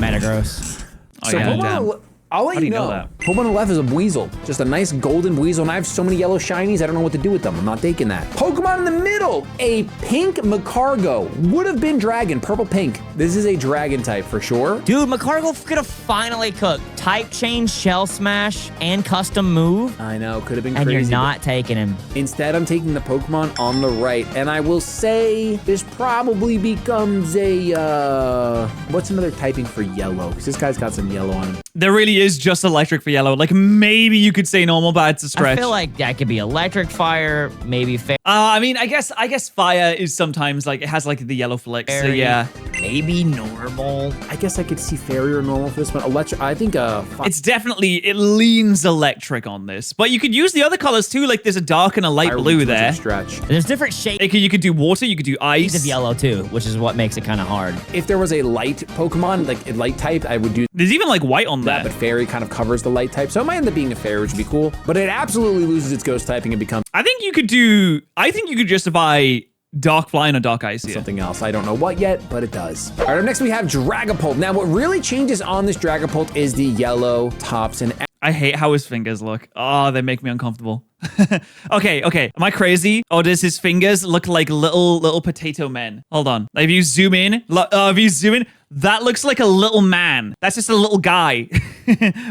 Metagross. Oh, So yeah, Pokemon damn. I'll let How do you you know know. that? Pokemon on the left is a Weasel. Just a nice golden Weasel, and I have so many yellow shinies, I don't know what to do with them. I'm not taking that. Pokemon in the middle, a pink Macargo. Would have been dragon, purple pink. This is a dragon type for sure. Dude, Macargo could have finally cooked Type Change, Shell Smash, and Custom Move, I know, could have been and crazy. you're not taking him. Instead, I'm taking the Pokemon on the right, and I will say this probably becomes a, what's another typing for yellow? Because this guy's got some yellow on him. There really is just electric for yellow. Like maybe you could say normal, but it's a stretch. I feel like that could be Electric Fire, maybe I mean, I guess fire is sometimes like it has like the yellow flicks. So Fairy, yeah, maybe normal. I guess I could see fairy or normal for this one. Electric, I think, it's definitely it leans electric on this, but you could use the other colors too. Like there's a dark and a light blue there. Stretch. There's different shades You could do water, you could do ice. of yellow too, which is what makes it kind of hard. If there was a light Pokemon, like a light type, I would do There's even like white on that, there. but fairy kind of covers the light type. So it might end up being a fairy, which would be cool. But it absolutely loses its ghost typing and becomes I think you could justify dark flying or dark ice here. something else. I don't know what yet, but it does. All right, up next we have Dragapult. Now, what really changes on this Dragapult is the yellow tops and I hate how his fingers look. Oh, they make me uncomfortable. Okay. Am I crazy? Or does his fingers look like little potato men? Hold on. If you zoom in, that looks like a little man. That's just a little guy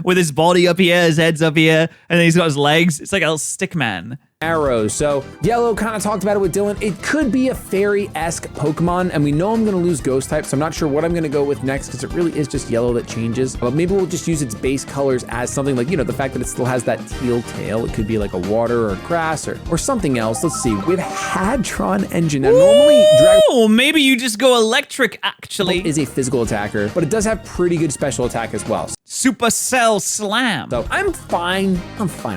with his body up here, his head's up here, and then he's got his legs. It's like a little stick man. arrows. So yellow, kind of talked about it with Dylan. It could be a fairy-esque Pokemon, and we know I'm gonna lose ghost type, so I'm not sure what I'm gonna go with next because it really is just yellow that changes. But maybe we'll just use its base colors as something like, you know, the fact that it still has that teal tail. It could be like a water or grass or something else. Let's see. With Hadron Engine. Now, normally Dragon Oh, maybe you just go electric, actually. is a physical attacker, but it does have pretty good special attack as well. Supercell Slam. So I'm fine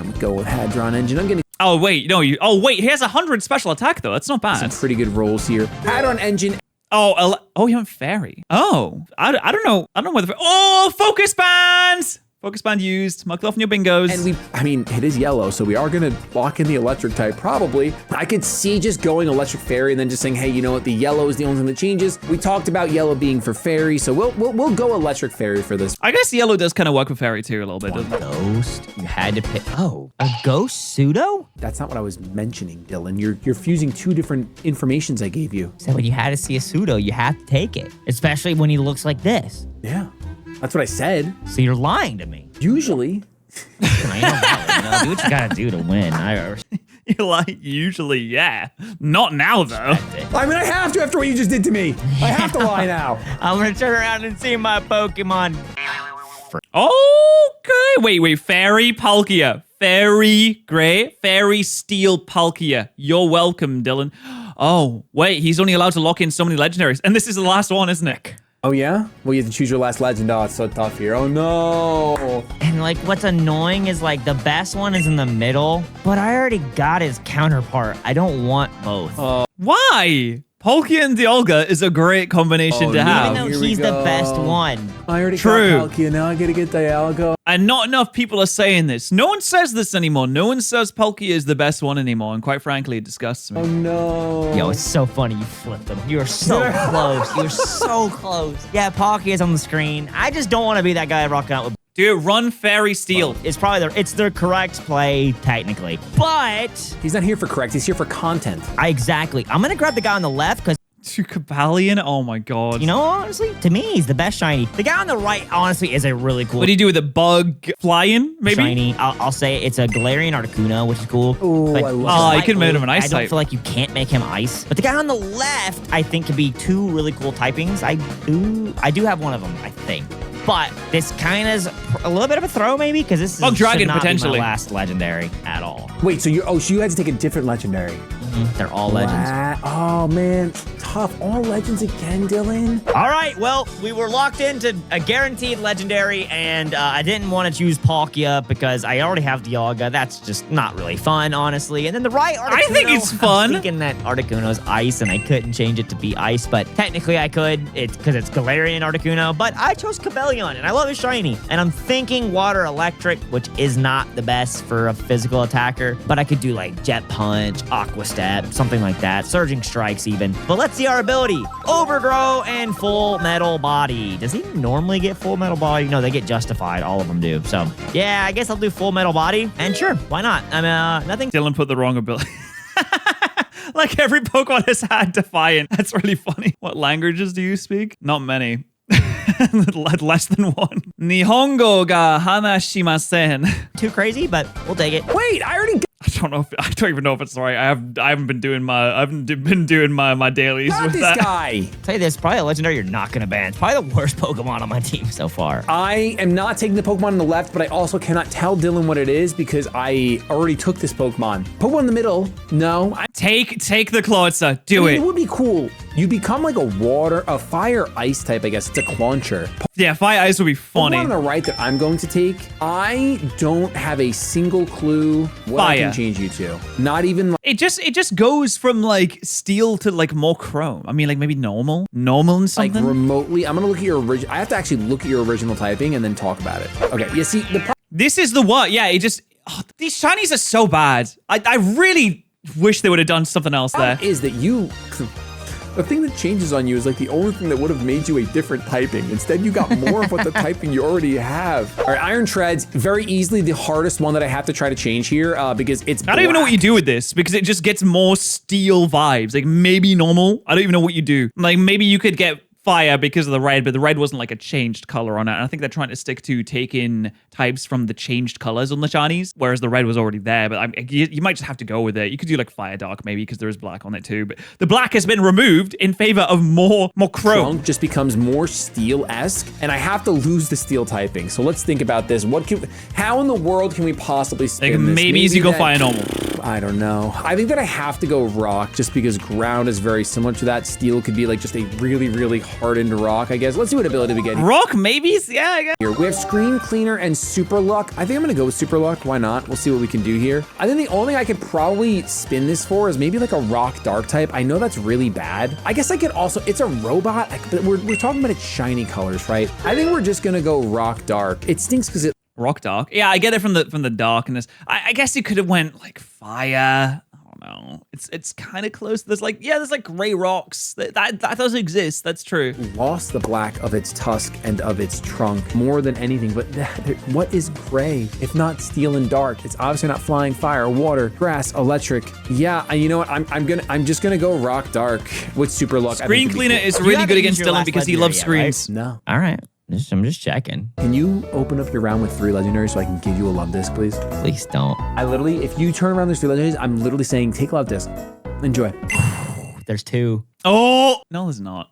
with go with Hadron Engine. I'm getting Oh, wait, no, he has 100 special attack, though. That's not bad. some pretty good rolls here. Hadron Engine. Oh, you went fairy. Oh, I don't know. I don't know whether. Oh, focus bands. Focus band used. Mark it off in your bingos. And it is yellow, so we are gonna lock in the electric type, probably. I could see just going electric fairy and then just saying, hey, you know what, the yellow is the only thing that changes. We talked about yellow being for fairy, so we'll go electric fairy for this. I guess yellow does kind of work for fairy too a little bit, doesn't it? Ghost? You had to pick. Oh, a ghost pseudo? That's not what I was mentioning, Dylan. You're fusing two different informations I gave you. So when you had to see a pseudo, you have to take it, especially when he looks like this. Yeah, that's what I said. So you're lying to me. Usually. I know, do what you gotta do to win. You're like, usually, yeah. Not now, though. I mean, I have to after what you just did to me. I have to lie now. I'm gonna turn around and see my Pokemon. Okay, wait. Fairy Palkia. Fairy Gray. Fairy Steel Palkia. You're welcome, Dylan. Oh, wait, he's only allowed to lock in so many legendaries. And this is the last one, isn't it? Oh, yeah? Well, you have to choose your last legend. Oh, it's so tough here. Oh, no. And like, what's annoying is like the best one is in the middle, but I already got his counterpart. I don't want both. Why? Palkia and Dialga is a great combination to Even have. though Here we he's the go. best one. I already True. got Palkia. Now I gotta get Dialga. And not enough people are saying this. No one says this anymore. No one says Palkia is the best one anymore. And quite frankly, it disgusts me. Oh, no. Yo, it's so funny you flipped them. You're so close. You're so close. Yeah, Palkia is on the screen. I just don't want to be that guy rocking out with. Dude, run Fairy Steel. It's probably it's the correct play technically, but He's not here for correct. He's here for content. exactly. I'm gonna grab the guy on the left because. To Cobalion? Oh my god. You know, honestly, to me, he's the best shiny. The guy on the right, honestly, is a really cool What do you do with the bug flying, maybe? shiny. I'll say it's a Galarian Articuno, which is cool. Ooh, But I love just that. Oh, you like could make him blue, an ice I don't type. feel like you can't make him ice. But the guy on the left, I think, could be two really cool typings. I do have one of them, I think. But this kind of is a little bit of a throw, maybe, because this Bug should Dragon, not potentially. be my last legendary at all. Wait, so you had to take a different legendary. They're all legends. Oh, man. tough. All legends again, Dylan. All right, well, we were locked into a guaranteed legendary, and I didn't want to choose Palkia because I already have Dialga. That's just not really fun, honestly. And then the right Articuno, I think it's fun. I'm thinking that Articuno's ice, and I couldn't change it to be ice, but technically I could. It's because it's Galarian Articuno, but I chose Cobalion, and I love his shiny. And I'm thinking Water Electric, which is not the best for a physical attacker, but I could do like Jet Punch, Aqua Step, something like that. Surging Strikes even. But let's see our ability. Overgrow and Full Metal Body. Does he normally get Full Metal Body? No, they get Justified. All of them do. So yeah, I guess I'll do Full Metal Body. And sure, why not? I mean, nothing. Dylan put the wrong ability. Like every Pokemon has had Defiant. That's really funny. What languages do you speak? Not many. Less than one. Nihongo ga hanashimasen. Too crazy, but we'll take it. Wait, I already got I don't even know if it's right. I haven't been doing my dailies with this that. guy. Tell you this, probably a legendary you're not gonna ban. It's probably the worst Pokemon on my team so far. I am not taking the Pokemon on the left, but I also cannot tell Dylan what it is because I already took this Pokemon. Pokemon in the middle, no. Take the Clawitza. Do It it. would be cool. You become like a fire ice type, I guess. It's a Clauncher. Yeah, Fire Ice would be funny. Pokemon on the right that I'm going to take, I don't have a single clue what I can change you to. Not even like, It just goes from like steel to like more chrome. I mean, like maybe normal and something. remotely. I'm gonna look at your original. I have to actually look at your original typing and then talk about it. Okay, you see the This is the what? Yeah, these shinies are so bad. I really wish they would have done something else there. is that the thing that changes on you is like the only thing that would have made you a different typing. Instead, you got more of what the typing you already have. All right, Iron Treads, very easily the hardest one that I have to try to change here because it's I don't even know what you do with this because it just gets more steel vibes. Like maybe normal. I don't even know what you do. Like maybe you could get fire because of the red, but the red wasn't like a changed color on it. And I think they're trying to stick to taking types from the changed colors on the shinies, whereas the red was already there. But you might just have to go with it. You could do like fire dark maybe because there is black on it too. But the black has been removed in favor of more chrome. Trunk just becomes more steel-esque, and I have to lose the steel typing. So let's think about this. How in the world can we possibly spin Like this? maybe you go fire normal. I don't know. I think that I have to go rock just because ground is very similar to that. Steel could be like just a really, really hardened rock, I guess. Let's see what ability we get here. Rock maybe? Yeah, I guess. We have Screen Cleaner and Super Luck. I think I'm gonna go with Super Luck. Why not? We'll see what we can do here. I think the only thing I could probably spin this for is maybe like a Rock Dark type. I know that's really bad. I guess I could also, it's a robot, but we're talking about its shiny colors, right? I think we're just gonna go Rock Dark. It stinks because it Rock dark. Yeah, I get it from the darkness. I guess you could have went like fire. I don't know. It's kind of close. There's like gray rocks. That does exist. That's true. lost the black of its tusk and of its trunk more than anything. But what is gray if not steel and dark? It's obviously not flying, fire, water, grass, electric. Yeah, you know what? I'm just gonna go Rock Dark with Super Luck. Screen Cleaner is really good against Dylan because he loves screens. No. All right. I'm just checking. Can you open up your round with 3 legendaries so I can give you a love disc, please? Please don't. I literally, if you turn around there's 3 legendaries, I'm literally saying take love disc. Enjoy. There's 2. Oh no, there's not.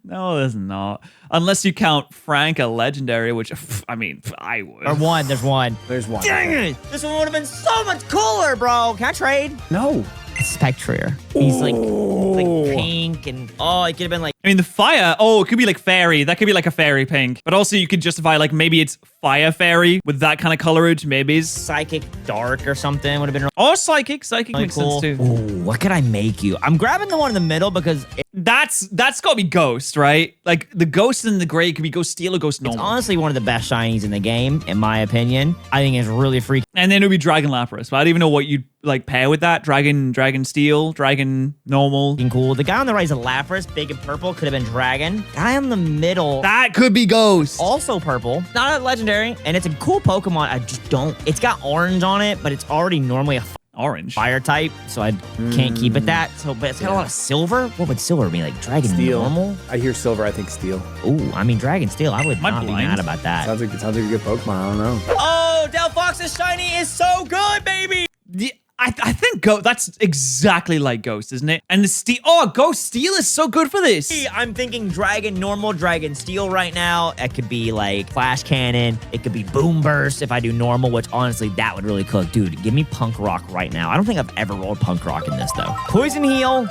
No, there's not. Unless you count Frank a legendary, which I mean, I would. Or 1. There's 1. There's 1. Dang it! This one would have been so much cooler, bro. Can I trade? No. Spectrier. He's like pink and it could have been like. I mean, the fire, it could be like fairy. That could be like a fairy pink. But also you could justify like maybe it's fire fairy with that kind of colorage, maybe. Psychic dark or something would have been. Or psychic. Psychic makes cool. sense too. Ooh, what could I make you? I'm grabbing the one in the middle because That's got to be ghost, right? Like the ghost and the gray could be ghost steel or ghost it's normal. honestly one of the best shinies in the game, in my opinion. I think it's really freaky. And then it would be Dragon Lapras. But I don't even know what you'd like pair with that. Dragon Steel, Dragon Normal. Cool. The guy on the right is a Lapras, big and purple. Could have been Dragon. Guy on the middle, That could be ghost. also purple. Not a legendary, and it's a cool Pokemon. I just don't. It's got orange on it, but it's already normally a Orange. fire type, so I can't keep it that. So, but it's got a lot of silver. What would silver be like? Dragon Steel. normal? I hear silver, I think steel. Ooh, I mean Dragon Steel. I would Am I not be blind? mad about that. Sounds like a good Pokemon, I don't know. Oh, Delphox's shiny is so good, baby. Yeah, I think that's exactly like Ghost, isn't it? And the Steel. Ghost Steel is so good for this. I'm thinking Dragon Normal, Dragon Steel right now. It could be like Flash Cannon. It could be Boom Burst if I do normal, which honestly, that would really cook. Dude, give me Punk Rock right now. I don't think I've ever rolled Punk Rock in this, though. Poison Heal,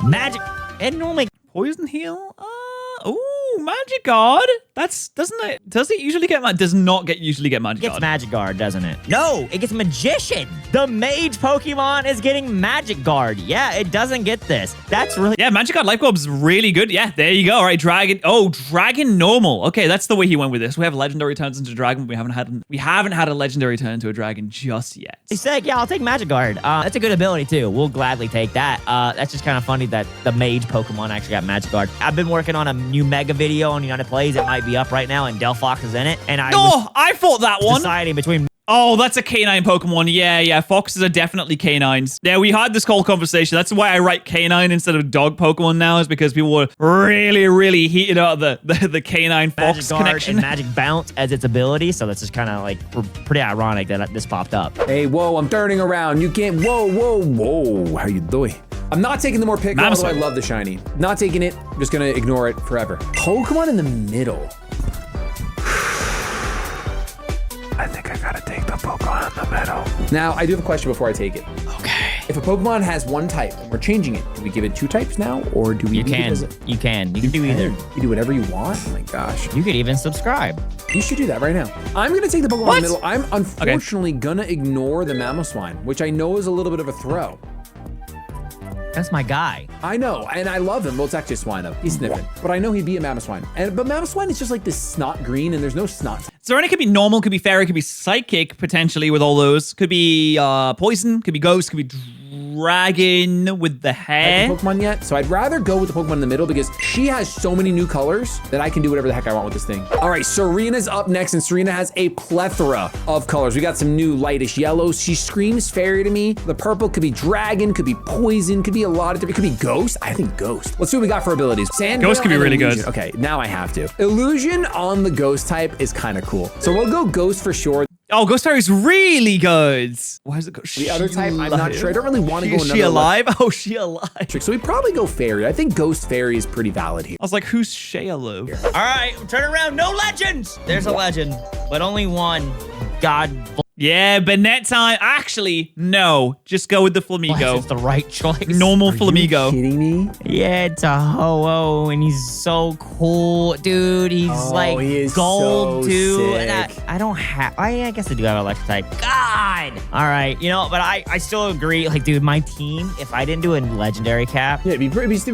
Magic. It normally Poison heal? Ooh, Magic Guard. Does it usually get does not usually get Magic gets Guard? Magic Guard, doesn't it? No, it gets Magician. The Mage Pokemon is getting Magic Guard. Yeah, it doesn't get this. That's really... Yeah, Magic Guard Life Orb's really good. Yeah, there you go. All right, Dragon. Oh, Dragon normal. Okay, that's the way he went with this. We have legendary turns into Dragon. We haven't had a legendary turn to a Dragon just yet. He said, yeah, I'll take Magic Guard. That's a good ability, too. We'll gladly take that. That's just kind of funny that the Mage Pokemon actually got Magic Guard. I've been working on a new Mega video on United Plays. It might be up right now, and Delphox is in it. And I fought that one. Deciding between... Oh, that's a canine Pokemon. Yeah. Foxes are definitely canines. Yeah, we had this whole conversation. That's why I write canine instead of dog Pokemon now, is because people were really, really heated up the canine fox Magic Guard connection. and Magic Bounce as its ability, so that's just kind of like pretty ironic that this popped up. Hey, whoa, I'm turning around. You can't, whoa. How you doing? I'm not taking the more pick, although I love the shiny. Not taking it, I'm just gonna ignore it forever. Pokemon in the middle. I think I gotta take the Pokemon in the middle. Now, I do have a question before I take it. Okay. If a Pokemon has one type and we're changing it, do we give it 2 types now, or do we You can do either. You do whatever you want? Oh my gosh. You could even subscribe. You should do that right now. I'm gonna take the Pokemon in the middle. I'm Okay. unfortunately gonna ignore the Mamoswine, which I know is a little bit of a throw. That's my guy. I know, and I love him. Well, it's actually a Swine-up. He's sniffing. But I know he'd be a Mamoswine. But Mamoswine is just like this snot green, and there's no snot. So it could be normal, could be fairy, could be psychic potentially with all those. Could be poison, could be ghost, could be dragon with the hair. Pokemon yet, so I'd rather go with the Pokemon in the middle because she has so many new colors that I can do whatever the heck I want with this thing. All right, Serena's up next, and Serena has a plethora of colors. We got some new lightish yellows. She screams fairy to me. The purple could be dragon, could be poison, could be a lot of different, could be ghost. I think ghost. Let's see what we got for abilities. Ghost could be really good. Okay, now I have to. Illusion on the ghost type is kind of cool. So we'll go ghost for sure. Oh, Ghost Fairy's really good. Why is it The other type, I'm not sure. I don't really want to go another. Is she alive? Oh, she alive. So we probably go fairy. I think ghost fairy is pretty valid here. I was like, who's Shayla? All right, turn around. No legends. There's a legend, but only one. God Yeah, Bennett time. Actually, no. Just go with the Flamigo. It's the right choice. Normal Flamigo. Kidding me? Yeah, it's a Ho-Oh, and he's so cool, dude. He's like he is gold so too. sick. And I don't have. I guess I do have electric type. God. All right, but I still agree. Like, dude, my team. If I didn't do a legendary cap, Yeah, it'd be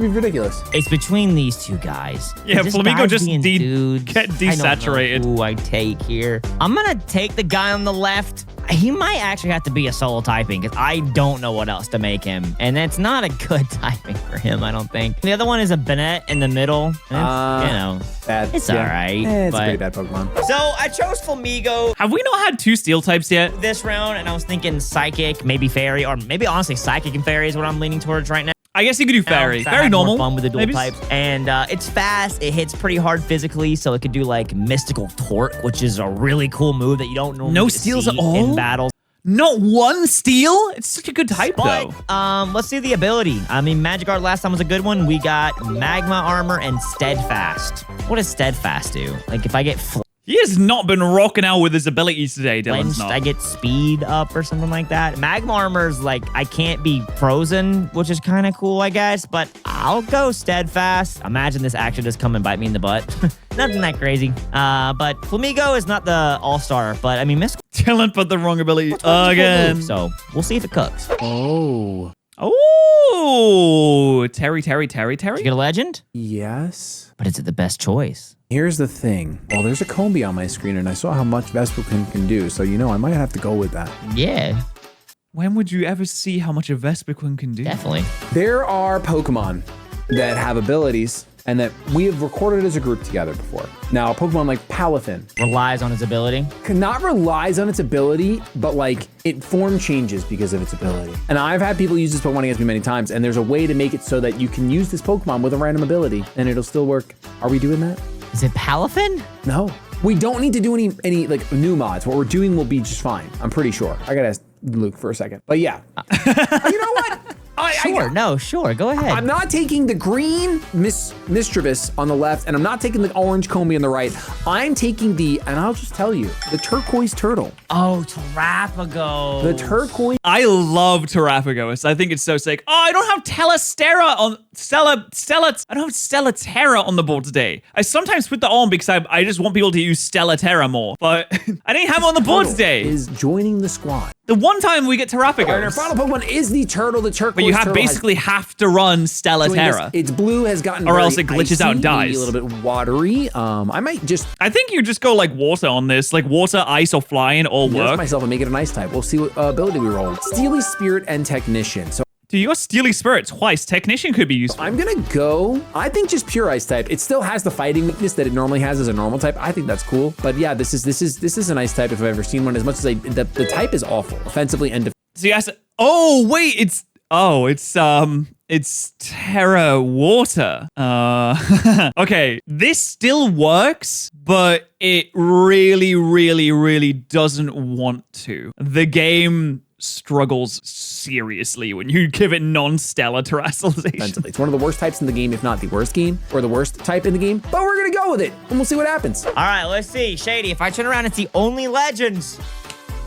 ridiculous. it's between these two guys. Yeah, This Flamigo guy's just being dudes. get desaturated. I don't know who I take here. I'm gonna take the guy on the left. He might actually have to be a solo typing because I don't know what else to make him. And that's not a good typing for him, I don't think. The other one is a Bennett in the middle. And Bad. it's all right. It's a but- pretty bad Pokemon. So I chose Flamigo Have we not had 2 steel types yet? this round, and I was thinking Psychic, maybe Fairy, or maybe honestly Psychic and Fairy is what I'm leaning towards right now. I guess you could do fairy. So I Very had more normal. fun with the dual Maybe types. And it's fast. It hits pretty hard physically, so it could do like Mystical Torque, which is a really cool move that you don't normally No get to steals see at all? in battles. Not one steel? It's such a good type, But though. let's see the ability. I mean, Magic Guard last time was a good one. We got Magma Armor and Steadfast. What does Steadfast do? Like if I get He has not been rocking out with his abilities today, Dylan's flinched, not. I get speed up or something like that. Magma Armor's like I can't be frozen, which is kind of cool, I guess. But I'll go Steadfast. Imagine this actually just come and bite me in the butt. Nothing that crazy. But Flamigo is not the all-star. But I mean, Miss Dylan put the wrong ability again. So we'll see if it cooks. Oh. Oh, Terry. Did you get a legend? Yes. But is it the best choice? Here's the thing. Well, there's a Combi on my screen, and I saw how much Vespiquen can do, so I might have to go with that. Yeah, When would you ever see how much a Vespiquen can do? definitely. There are Pokemon that have abilities and that we have recorded as a group together before. Now, a Pokemon like Palafin Relies on his ability. not relies on its ability, but like it form changes because of its ability. And I've had people use this Pokemon against me many times, and there's a way to make it so that you can use this Pokemon with a random ability and it'll still work. Are we doing that? Is it Palafin? No. We don't need to do any like new mods. What we're doing will be just fine. I'm pretty sure. I gotta ask Luke for a second. But yeah. You know what? Sure. Go ahead. I'm not taking the green Mischievous on the left, and I'm not taking the orange Combi on the right. I'm taking and I'll just tell you, the turquoise turtle. Oh, Terrapago. The turquoise. I love Terrapagos. I think it's so sick. Oh, I don't have Telestera on Stella, I don't have Stella Terra on the board today. I sometimes put that on because I just want people to use Stella Terra more, but I didn't have it on the board today. Is joining the squad. The one time we get Terrapagos. And our final Pokemon is the turtle, the turquoise but you turtle basically have to run Stella Terra. Its blue has gotten or very else it glitches icy, out and dies. maybe a little bit watery. I might just I think you just go like water on this, like water, ice, or flying all nerf work. myself and make it an ice type. We'll see what ability we roll. Steely Spirit and Technician. So Dude, you got Steely Spirit twice. Technician could be useful. I'm gonna go, I think just pure ice type. It still has the fighting weakness that it normally has as a normal type. I think that's cool. But yeah, this is an ice type if I've ever seen one. As much as the type is awful, offensively and defensively. So yes. Oh wait, it's Terra Water. Okay, this still works, but it really, really, really doesn't want to. The game struggles seriously when you give it non-stellar terrestrialization. It's one of the worst types in the game, if not the worst game, or the worst type in the game. But we're gonna go with it, and we'll see what happens. All right, let's see. Shady, if I turn around and see only legends,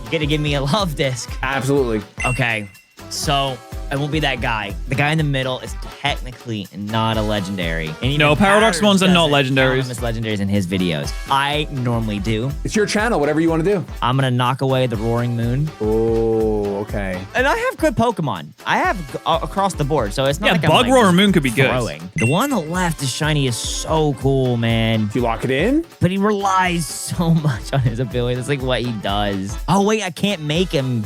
you get to give me a love disc. Absolutely. Okay, so I won't be that guy. The guy in the middle is technically not a legendary. And even No, Patterrz ones are not doesn't legendaries. count them as legendaries in his videos. I normally do. It's your channel, whatever you want to do. I'm gonna knock away the Roaring Moon. Oh, okay. And I have good Pokemon. I have across the board, so it's not Yeah, like I'm Bug like Roaring just Moon could be good. throwing. The one on the left is shiny is so cool, man. Do you lock it in? But he relies so much on his ability. That's like what he does. Oh, wait, I can't make him.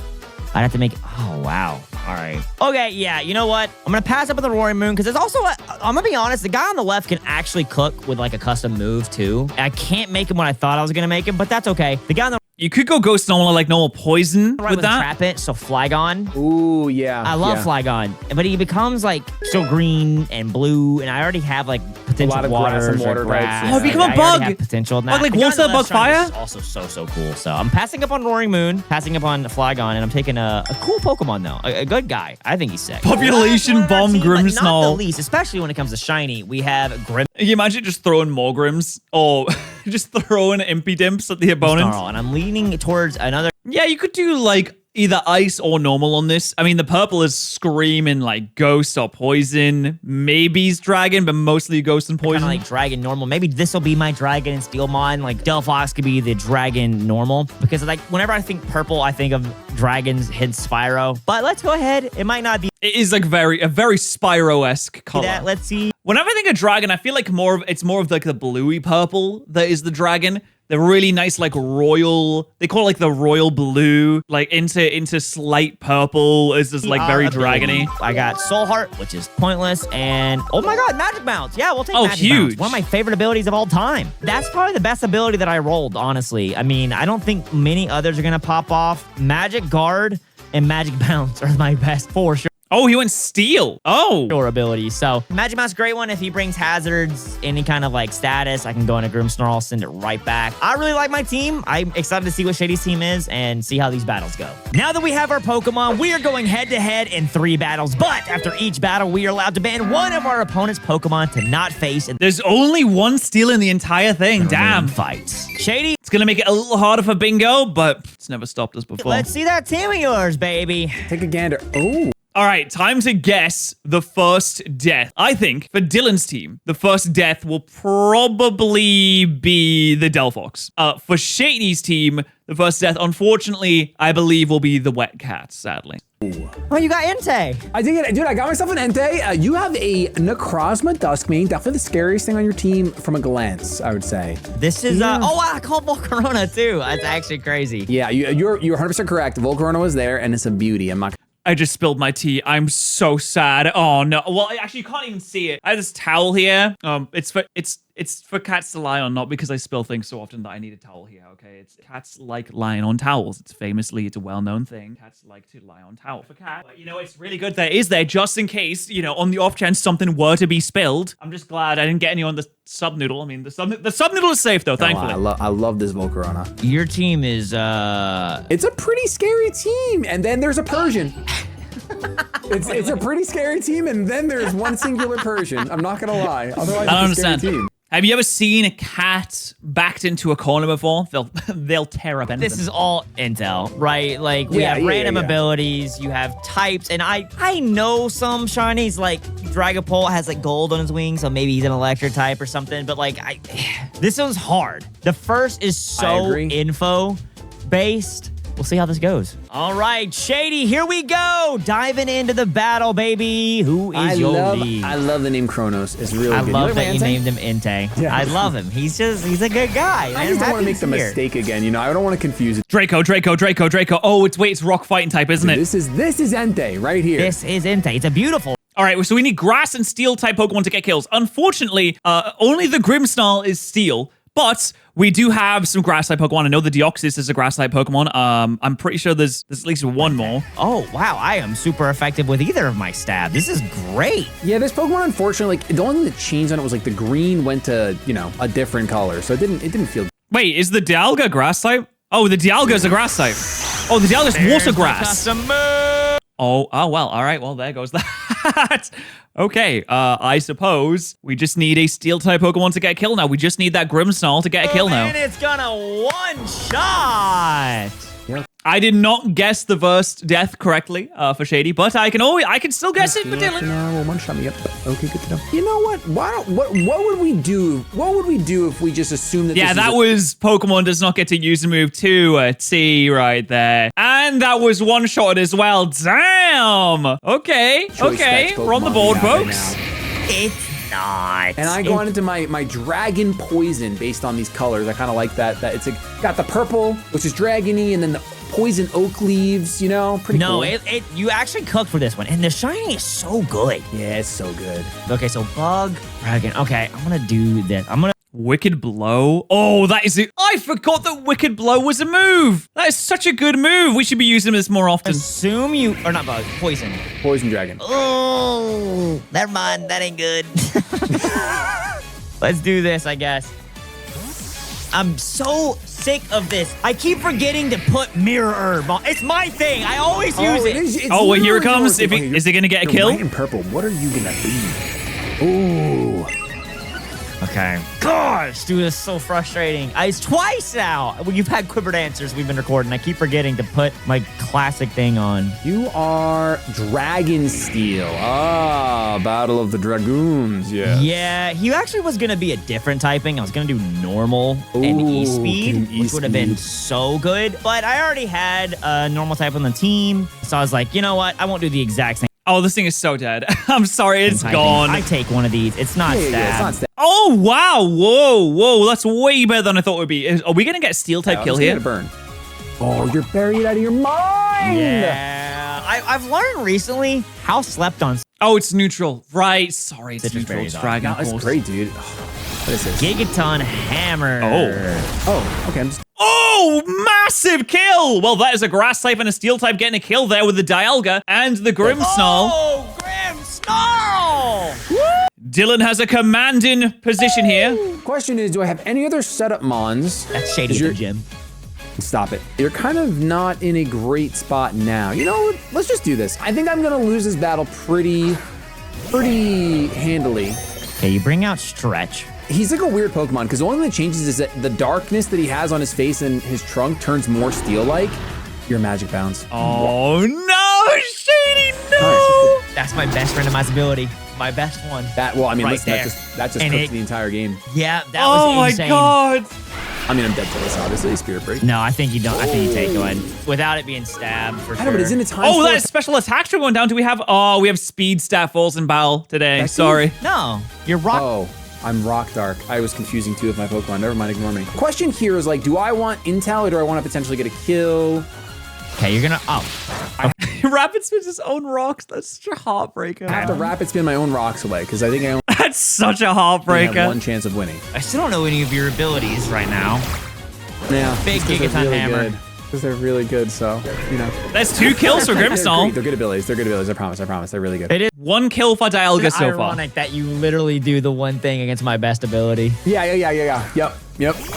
I'd have to make. Oh, wow. All right. Okay, yeah, you know what? I'm going to pass up on the Roaring Moon because there's also, I'm going to be honest, the guy on the left can actually cook with like a custom move too. I can't make him what I thought I was going to make him, but that's okay. The guy on the You could go Ghost normal, like normal poison right with that. Trap It, so Flygon. Ooh, yeah. I love Flygon, but he becomes like so green and blue, and I already have like potential lot of water grass and water types. Oh, become a I already bug. have potential. Bug like The guy on water, the left bug shiny fire? is also so cool. So I'm passing up on Roaring Moon, passing up on Flygon, and I'm taking a cool Pokemon though, a good guy. I think he's sick. Population Last one on our bomb team, but Grimmsnarl. Not the least, especially when it comes to shiny, we have Grim. Can you imagine just throwing more Grims or just throwing Impy Dimps at the opponent? Snarl, and I'm leaning towards another. Yeah, you could do like either ice or normal on this. I mean, the purple is screaming like ghost or poison. Maybe he's dragon, but mostly ghost and Kind poison. of like dragon normal. Maybe this will be my dragon and Steelmon. Like Delphox could be the dragon normal because like whenever I think purple, I think of dragons, hence Spyro. But let's go ahead. It might not be it is like a very Spyro-esque color. that. Let's see. Whenever I think of dragon, I feel like it's more of like the bluey purple that is the dragon. The really nice, like royal, they call it like the royal blue, like into slight purple is just like very dragony. I got Soul Heart, which is pointless, and oh my god, Magic Bounce. Yeah, we'll take Magic huge. Bounce. One of my favorite abilities of all time. That's probably the best ability that I rolled, honestly. I mean, I don't think many others are gonna pop off. Magic Guard and Magic Bounce are my best for sure. Oh, he went steel. Oh. Ability. So Magic Mouse, great one. If he brings hazards, any kind of like status, I can go into Grimmsnarl, send it right back. I really like my team. I'm excited to see what Shady's team is and see how these battles go. Now that we have our Pokemon, we are going head to head in 3 battles. But after each battle, we are allowed to ban one of our opponent's Pokemon to not face in There's only one steel in the entire thing. Damn. fights. Shady, It's going to make it a little harder for Bingo, but it's never stopped us before. let's see that team of yours, baby. Take a gander. Oh. All right, time to guess the first death. I think for Dylan's team, the first death will probably be the Delphox. For Shady's team, the first death, unfortunately, I believe will be the Wet Cat, sadly. Oh, you got Entei. I did it, dude. I got myself an Entei. You have a Necrozma Duskmane, definitely the scariest thing on your team from a glance, I would say. This is, Yeah. oh, I called Volcarona too. That's actually crazy. Yeah, you're 100% correct. Volcarona was there, and it's a beauty. I'm not. I just spilled my tea. I'm so sad. Oh no. Well, actually, you can't even see it. I have this towel here. It's for cats to lie on, not because I spill things so often that I need a towel here. Okay, it's cats like lying on towels. It's a well-known thing. Cats like to lie on towel for cat. But you know, it's really good that it is there just in case. You know, on the off chance something were to be spilled. I'm just glad I didn't get any on the sub noodle. I mean, the sub noodle is safe though, thankfully. I love this Volcarona. Your team is, It's a pretty scary team, and then there's a Persian. It's a pretty scary team, and then there's one singular Persian. I'm not gonna lie. Otherwise, I don't it's a scary understand. team. Have you ever seen a cat backed into a corner before? They'll tear up anything. This is all intel, right? Like, we have random abilities, you have types, and I know some shinies, like Dragapult has like gold on his wings, so maybe he's an electric type or something, but like, this one's hard. The first is so info-based. We'll see how this goes. All right, Shady, here we go. Diving into the battle, baby. Who is your lead? I love the name Kronos. It's really good. I love that you named him Entei. Yeah. I love him. He's a good guy. I just don't want to make the mistake again. You know, I don't want to confuse it. Draco. Oh, it's rock fighting type, isn't it? This is Entei right here. This is Entei. It's a beautiful. All right, so we need grass and steel type Pokemon to get kills. Unfortunately, only the Grimmsnarl is steel. But we do have some grass-type Pokemon. I know the Deoxys is a grass-type Pokemon. I'm pretty sure there's at least one more. Oh, wow. I am super effective with either of my stabs. This is great. Yeah, this Pokemon, unfortunately, like, the only thing that changed on it was like the green went to, you know, a different color. So it didn't feel. Wait, is the Dialga grass-type? Oh, the Dialga is a grass-type. Oh, the Dialga is water grass. Oh, well. All right. Well, there goes that. Okay. I suppose we just need a steel-type Pokemon to get a kill now. We just need that Grimmsnarl to get a kill now. And it's gonna one-shot. Yep. I did not guess the first death correctly for Shady, but I can still guess it for Dylan. No, one shot me. Yep. Okay, good to know. You know what? What would we do? What would we do if we just assumed that? Yeah, that was Pokemon does not get to use a move to a T right there, and that was one shot as well. Damn. Okay. We're on the board, folks. It's not. And I go on into my Dragon Poison based on these colors. I kind of like that. That it's got the purple, which is dragony, and then the poison oak leaves, you know, pretty cool. No, you actually cooked for this one, and the shiny is so good. Yeah, it's so good. Okay, so bug, dragon. Okay, I'm gonna do this. Wicked Blow. Oh, that is it. I forgot that Wicked Blow was a move. That is such a good move. We should be using this more often. Assume not bug, poison. Poison dragon. Oh, never mind. That ain't good. Let's do this, I guess. I'm so sick of this. I keep forgetting to put Mirror Herb on. It's my thing. I always use it. Oh, well, here it comes. Is it going to get a kill? White and purple. What are you going to be? Ooh. Okay. Gosh, dude, this is so frustrating. It's twice now. Well, you've had quivered answers we've been recording. I keep forgetting to put my classic thing on. You are Dragon Steel. Ah, Battle of the Dragoons. Yeah. Yeah, he actually was going to be a different typing. I was going to do normal and E-Speed, which would have been so good. But I already had a normal type on the team. So I was like, you know what? I won't do the exact same. Oh, this thing is so dead. I'm sorry, it's gone. I take one of these. It's not stab. Yeah, it's not stab. Oh, wow. Whoa. That's way better than I thought it would be. Are we going to get steel-type kill here? Burn. Oh, you're buried out of your mind. Yeah. I've learned recently how slept on. Oh, it's neutral. Right. Sorry, it's neutral. It's dragon. No, it's great, dude. What is this? Gigaton Hammer. Oh, okay. Oh, massive kill! Well, that is a grass type and a steel type getting a kill there with the Dialga and the Grimmsnarl. Oh, Grimmsnarl! Dylan has a commanding position here. Question is, do I have any other setup mons? That's Shady the gym. Stop it. You're kind of not in a great spot now. You know, let's just do this. I think I'm gonna lose this battle pretty handily. Okay, you bring out Stretch. He's like a weird Pokemon because the only thing that changes is that the darkness that he has on his face and his trunk turns more steel-like. You're Magic Bounce. Oh, no, Shady, no! Right, that's my best randomizability. My best one. That just cooks the entire game. Yeah, that was insane. Oh my god! I mean, I'm dead to this, obviously. Spirit Break. No, I think you don't. I think you take one without it being stabbed for sure. I know, but isn't it time? Oh, that is special attack going down. Do we have? Oh, we have Speed Staff Falls in Battle today. Sorry. No, you're rock. Oh. I'm Rock Dark. I was confusing two of my Pokemon. Never mind, ignore me. Question here is like, do I want Intel or do I want to potentially get a kill? Okay, you're gonna. Rapid spins his own rocks. That's such a heartbreaker. I have to rapid spin my own rocks away because I think I only That's such a heartbreaker. have one chance of winning. I still don't know any of your abilities right now. Yeah, Big Gigaton Hammer. Because they're really good, so, you know. That's 2 kills for Grimmsnarl. They're good abilities. I promise. They're really good. It is 1 kill for Dialga so far. ironic that you literally do the one thing against my best ability. Yeah. Yep.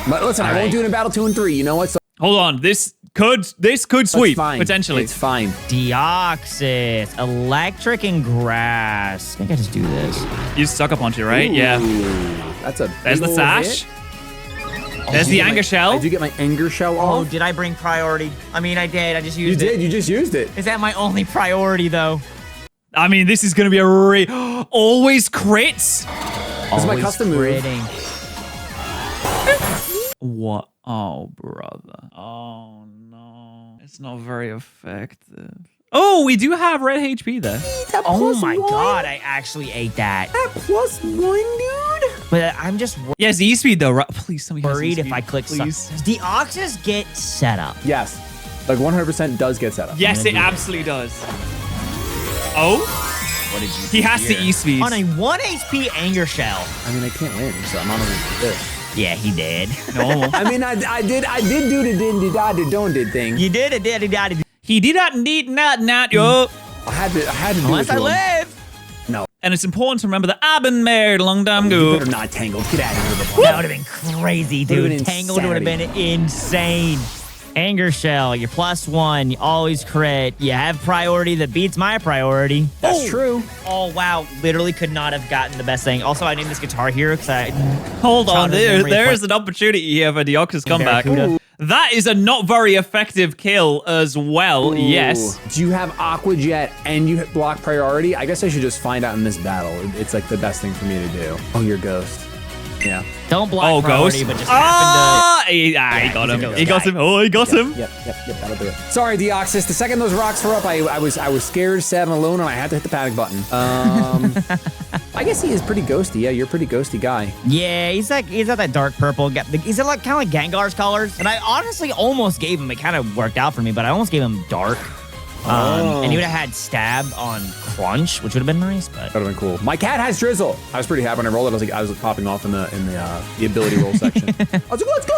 But listen, I won't do it in battle 2 and 3. You know what? So Hold on. This This could sweep, fine. potentially. It's fine. Deoxys, electric, and grass. I think I just do this. You sucker punch it, right? Ooh, Yeah. That's a There's the big ol' sash. hit. There's the anger shell. I do get my anger shell Oh, off. did I bring priority? I mean, I did. I just You used it. did. You just used it. Is that my only priority, though? I mean, this is going to be a always crits. This is my custom move. critting. What? Oh, brother. Oh, no. It's not very effective. Oh, we do have red HP there. That Oh plus my one? god, I actually ate that. That plus one, dude. But I'm just Yes, E-Speed, though. Right? Please, tell me he has worried if E-Speed, I click please. Does Deoxys get set up? Yes. Like 100% does get set up. Yes, it absolutely does. Oh? What did you He has to here? E-Speed. On a 1 HP anger shell. I mean, I can't win, so I'm on this. Yeah, he did. No. I mean, I did do the don't did thing. You did it, did it. He did not, yo. I had to do Unless it I to him. live. No. And it's important to remember that I've been married a long time You ago. better not tangled. Get out of here. That would have been crazy, Would've dude. been Tangled would have been insane. Anger shell, you're +1. You always crit. You have priority that beats my priority. That's true. Oh, wow. Literally could not have gotten the best thing. Also, I named this Guitar Hero because I... Hold on, Childhood memory there's an opportunity here for Deoxys comeback. Barracuda. That is a not very effective kill as well, yes. Ooh. Do you have Aqua Jet and you block priority? I guess I should just find out in this battle. It's like the best thing for me to do. Oh, you're Ghost. Yeah. Don't block Oh, priority, Ghost. but just happen He got he's a him. ghost He got guy. him. Oh, he got him. Yep, that'll do it. Sorry, Deoxys. The second those rocks were up, I was scared, sad, and alone, and I had to hit the panic button. I guess he is pretty ghosty. Yeah, you're a pretty ghosty guy. to... Yeah, he's got that dark purple. He's like kind of like Gengar's colors. And I honestly almost gave him, it kind of worked out for me, but I almost gave him dark. And he would have had stab on Crunch, which would have been nice, but... That would have been cool. My cat has Drizzle. I was pretty happy when I rolled it. I was popping off in the ability roll section. I was like, let's go!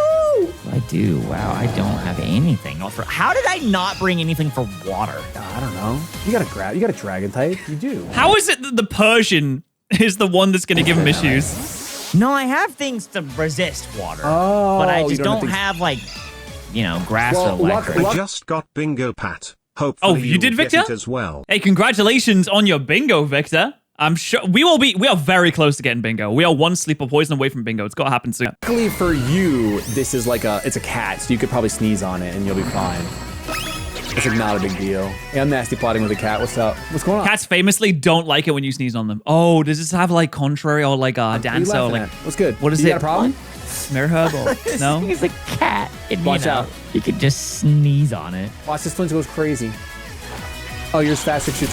I do. Wow, I don't have anything. How did I not bring anything for water? I don't know. You got a dragon type. You do. How is it that the Persian is the one that's going to give him issues? No, I have things to resist water. Oh, but I you just don't have don't things- have, grass Well, or electric. luck- I just got bingo, Pat. Hopefully Oh, you did, get Victor? it as well. Hey, congratulations on your bingo, Victor. I'm sure we are very close to getting bingo. We are one sleep or poison away from bingo. It's got to happen soon. Luckily for you, this is it's a cat, so you could probably sneeze on it and you'll be fine. It's like not a big deal. Hey, I'm nasty plotting with a cat. What's up? What's going on? Cats famously don't like it when you sneeze on them. Oh, does this have like contrary or like What are you dancer or laughing like at? What's good? what is you it? got a problem? mirror herb or no? He's a cat. And, Watch out. You could just sneeze on it. Watch this Flint goes crazy. Oh, you're as fast as your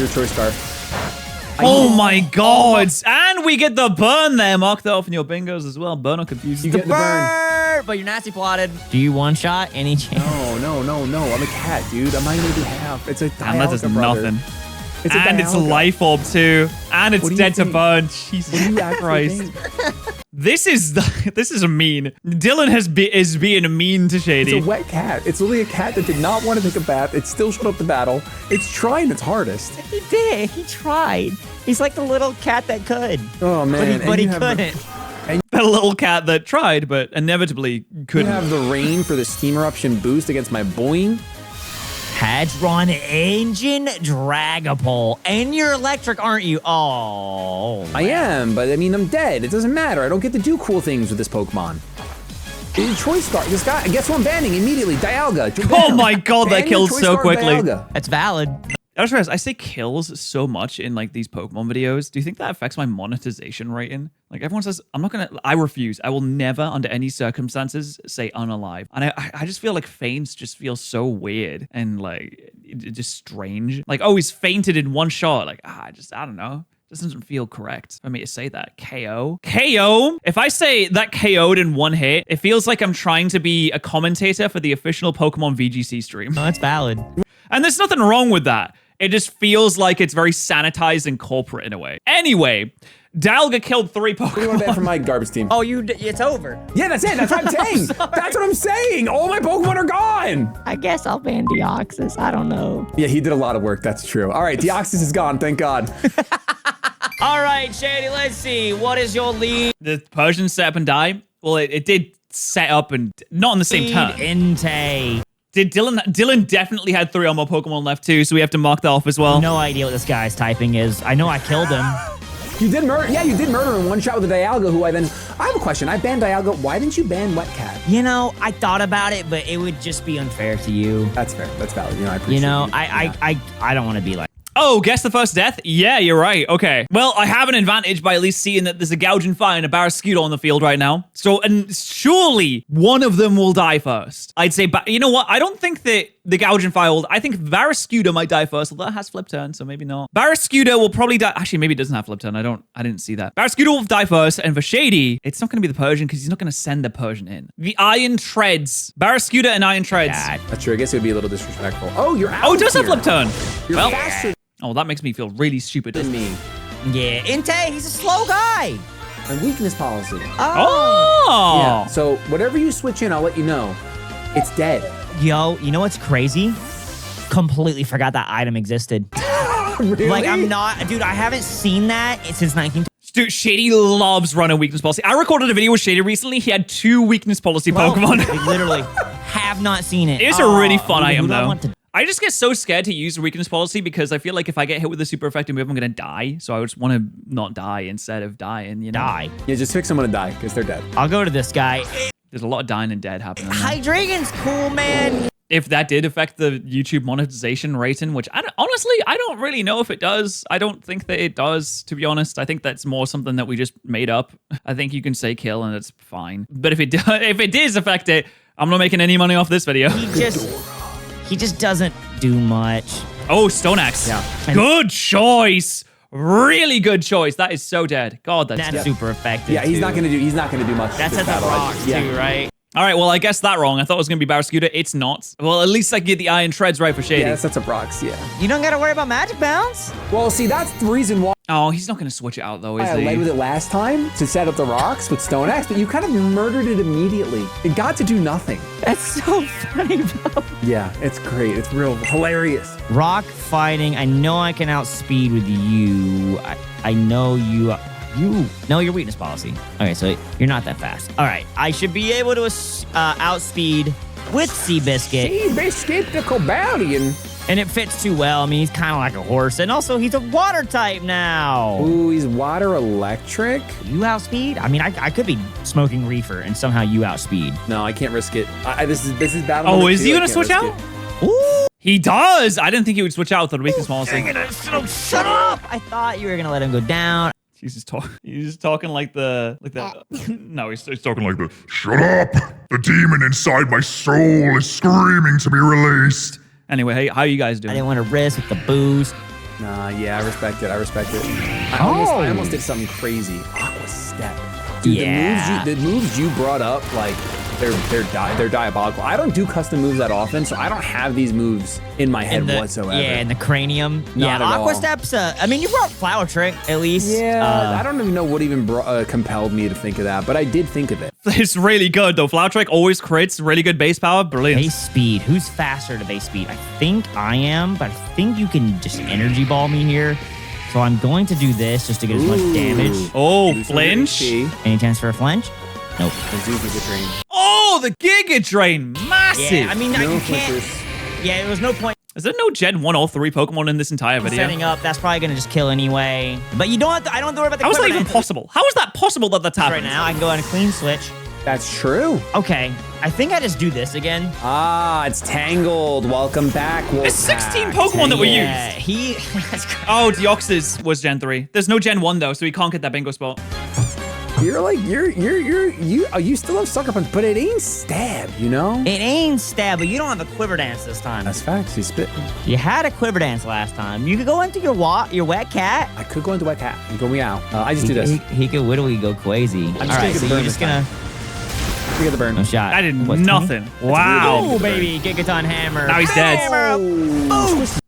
choice scarf. Oh my god! And we get the burn there. Mark that off in your bingos as well. Burn or confused. You get the burn. But you're nasty plotted. Do you one shot? Any chance? No. I'm a cat, dude. I'm not even gonna do half. It's a And that does Dialga, brother. nothing. It's a And it's Dialga. life orb too. And it's What do you dead to think? burn. Jesus What do you actually Christ. think? This is a mean. Dylan is being mean to Shady. It's a wet cat. It's literally a cat that did not want to take a bath. It still showed up to battle. It's trying its hardest. He did. He tried. He's like the little cat that could. Oh man, But he And you have the- couldn't. That little cat that tried, but inevitably You couldn't. have the rain for the steam eruption boost against my boing. Hadron Engine Dragapult. And you're electric, aren't you? Oh. I am, but I mean, I'm dead. It doesn't matter. I don't get to do cool things with this Pokemon. Choice Scarf. This guy, guess what I'm banning immediately? Dialga. Oh my god, that Ban your killed Choice so Scarf quickly. Dialga. That's valid. I just realized I say kills so much in like these Pokemon videos. Do you think that affects my monetization rating? Like everyone says, I refuse. I will never under any circumstances say unalive. And I just feel like faints just feel so weird and like just strange. Like, oh, he's fainted in one shot. Like, I don't know. This doesn't feel correct for me to say that. KO. KO? If I say that KO'd in one hit, it feels like I'm trying to be a commentator for the official Pokemon VGC stream. No, that's valid. And there's nothing wrong with that. It just feels like it's very sanitized and corporate in a way. Anyway, Dialga killed 3 What do you want to ban Pokemon. from my garbage team? Oh, it's over. Yeah, that's it. That's what I'm saying. That's what I'm saying. All my Pokemon are gone. I guess I'll ban Deoxys. I don't know. Yeah, he did a lot of work. That's true. All right, Deoxys is gone. Thank God. All right, Shady, let's see. What is your lead? The Persian set up and die. Well, it did set up and not on the same turn. Entei. Dylan definitely had 3 or more Pokemon left too, so we have to mark that off as well. No idea what this guy's typing is. I know I killed him. You did murder. Yeah, you did murder in one shot with a Dialga, who I have a question. I banned Dialga. Why didn't you ban Wetcat? You know, I thought about it, but it would just be unfair to you. That's fair. That's valid. You know, I appreciate I don't want to be like. Oh, guess the first death? Yeah, you're right. Okay. Well, I have an advantage by at least seeing that there's a Gouging Fire and a Barraskewda on the field right now. So, and surely one of them will die first. I'd say, you know what? I don't think that the Gouging Fire will. I think Barraskewda might die first, although it has Flip Turn, so maybe not. Barraskewda will probably die. Actually, maybe it doesn't have Flip Turn. I didn't see that. Barraskewda will die first, and for Shady, it's not going to be the Persian because he's not going to send the Persian in. The Iron Treads. Barraskewda and Iron Treads. God. That's true. I guess it would be a little disrespectful. Oh, you're out. Oh, it does have here. Flip Turn. You're Well, faster oh, that makes me feel really stupid. than me. Yeah, Inte, he's a slow guy. And weakness policy. Oh. Yeah. So whatever you switch in, I'll let you know. It's dead. Yo, you know what's crazy? Completely forgot that item existed. Really? Like, I'm not, dude, I haven't seen that since 19. Dude, Shady loves running weakness policy. I recorded a video with Shady recently. He had 2 weakness policy Pokemon. I literally have not seen it. It's a really fun item, who do I though. want to- I just get so scared to use the weakness policy because I feel like if I get hit with a super effective move, I'm going to die. So I just want to not die instead of dying, you know? Die. Yeah, just pick someone to die because they're dead. I'll go to this guy. There's a lot of dying and dead happening. there. Hydreigon's cool, man. If that did affect the YouTube monetization rating, which honestly, I don't really know if it does. I don't think that it does, to be honest. I think that's more something that we just made up. I think you can say kill and it's fine. But if it does affect it, I'm not making any money off this video. He just doesn't do much. Oh, Stone Axe. Yeah. Good choice. Really good choice. That is so dead. God, that's That's dead. super effective. Yeah, he's too. not gonna do much. That's this at the battle. rocks Yeah. too, right? All right, well, I guessed that wrong. I thought it was going to be Barraskewda. It's not. Well, at least I can get the Iron Treads right for Shady. Yeah, that's a Brox, yeah. You don't gotta worry about magic bounce. Well, see, that's the reason why Oh, he's not going to switch it out, though, is I led with he? it last time to set up the rocks with Stone Axe, but you kind of murdered it immediately. It got to do nothing. That's so funny, bro. Yeah, it's great. It's real hilarious. Rock fighting. I know I can outspeed with you. I know you. You know your weakness policy. Okay, so you're not that fast. All right, I should be able to outspeed with Seabiscuit. Seabiscuit the Cobalion. And it fits too well. I mean, he's kind of like a horse. And also, he's a water type now. Ooh, he's water electric? You outspeed? I mean, I could be smoking reefer and somehow you outspeed. No, I can't risk it. This is battle Oh, number is 2. he I going to can't switch risk out? it. Ooh. He does. I didn't think he would switch out with the weakness policy. Shut up! I thought you were going to let him go down. He's just talking like the no, he's talking like the Shut up! The demon inside my soul is screaming to be released. Anyway, hey, how are you guys I doing? didn't want to risk with the booze. Nah, yeah, I respect it. I almost did something crazy. Aqua Step. Dude, Yeah. the moves you brought up, like, they're diabolical. I don't do custom moves that often, so I don't have these moves in my head whatsoever. Yeah, in the cranium. Not at Aqua all. Steps. I mean, you brought Flower Trick, at least. Yeah, I don't even know what even compelled me to think of that, but I did think of it. It's really good, though. Flower Trick always crits. Really good base power. Brilliant. Base speed. Who's faster to base speed? I think I am, but I think you can just energy ball me here. So I'm going to do this just to get as much damage. Oh, Do some flinch. HP. Any chance for a flinch? Nope. The Zuki Drain. Oh, the Giga Drain. Massive. Yeah, I mean, No you can't. flickers. Yeah, there was no point Is there no Gen 1 or 3 Pokemon in this entire video? setting up. That's probably gonna just kill anyway. But you don't have to. I don't have to worry about the. How is that quiver even dance possible? How is that possible that that's happening? right now? I can go on a clean switch. That's true. Okay, I think I just do this again. Ah, it's Tangled. Welcome back, Wolfpack. There's 16 Pokemon that were Yeah, used. he. That's crazy. Oh, Deoxys was Gen 3. There's no Gen 1 though, so he can't get that bingo spot. You still have Sucker Punch, but it ain't stab, you know? It ain't stab, but you don't have a quiver dance this time. That's facts. He's spitting. You had a quiver dance last time. You could go into your wet cat. I could go into Wet Cat and go meow. I just do this. He could whittle go crazy. All just right, gonna so get you're burned just this time. gonna Forget the burn. no shot. I did What, nothing. 20? Wow. Oh baby, Gigaton Hammer. Now he's dead. Hammer. Boom.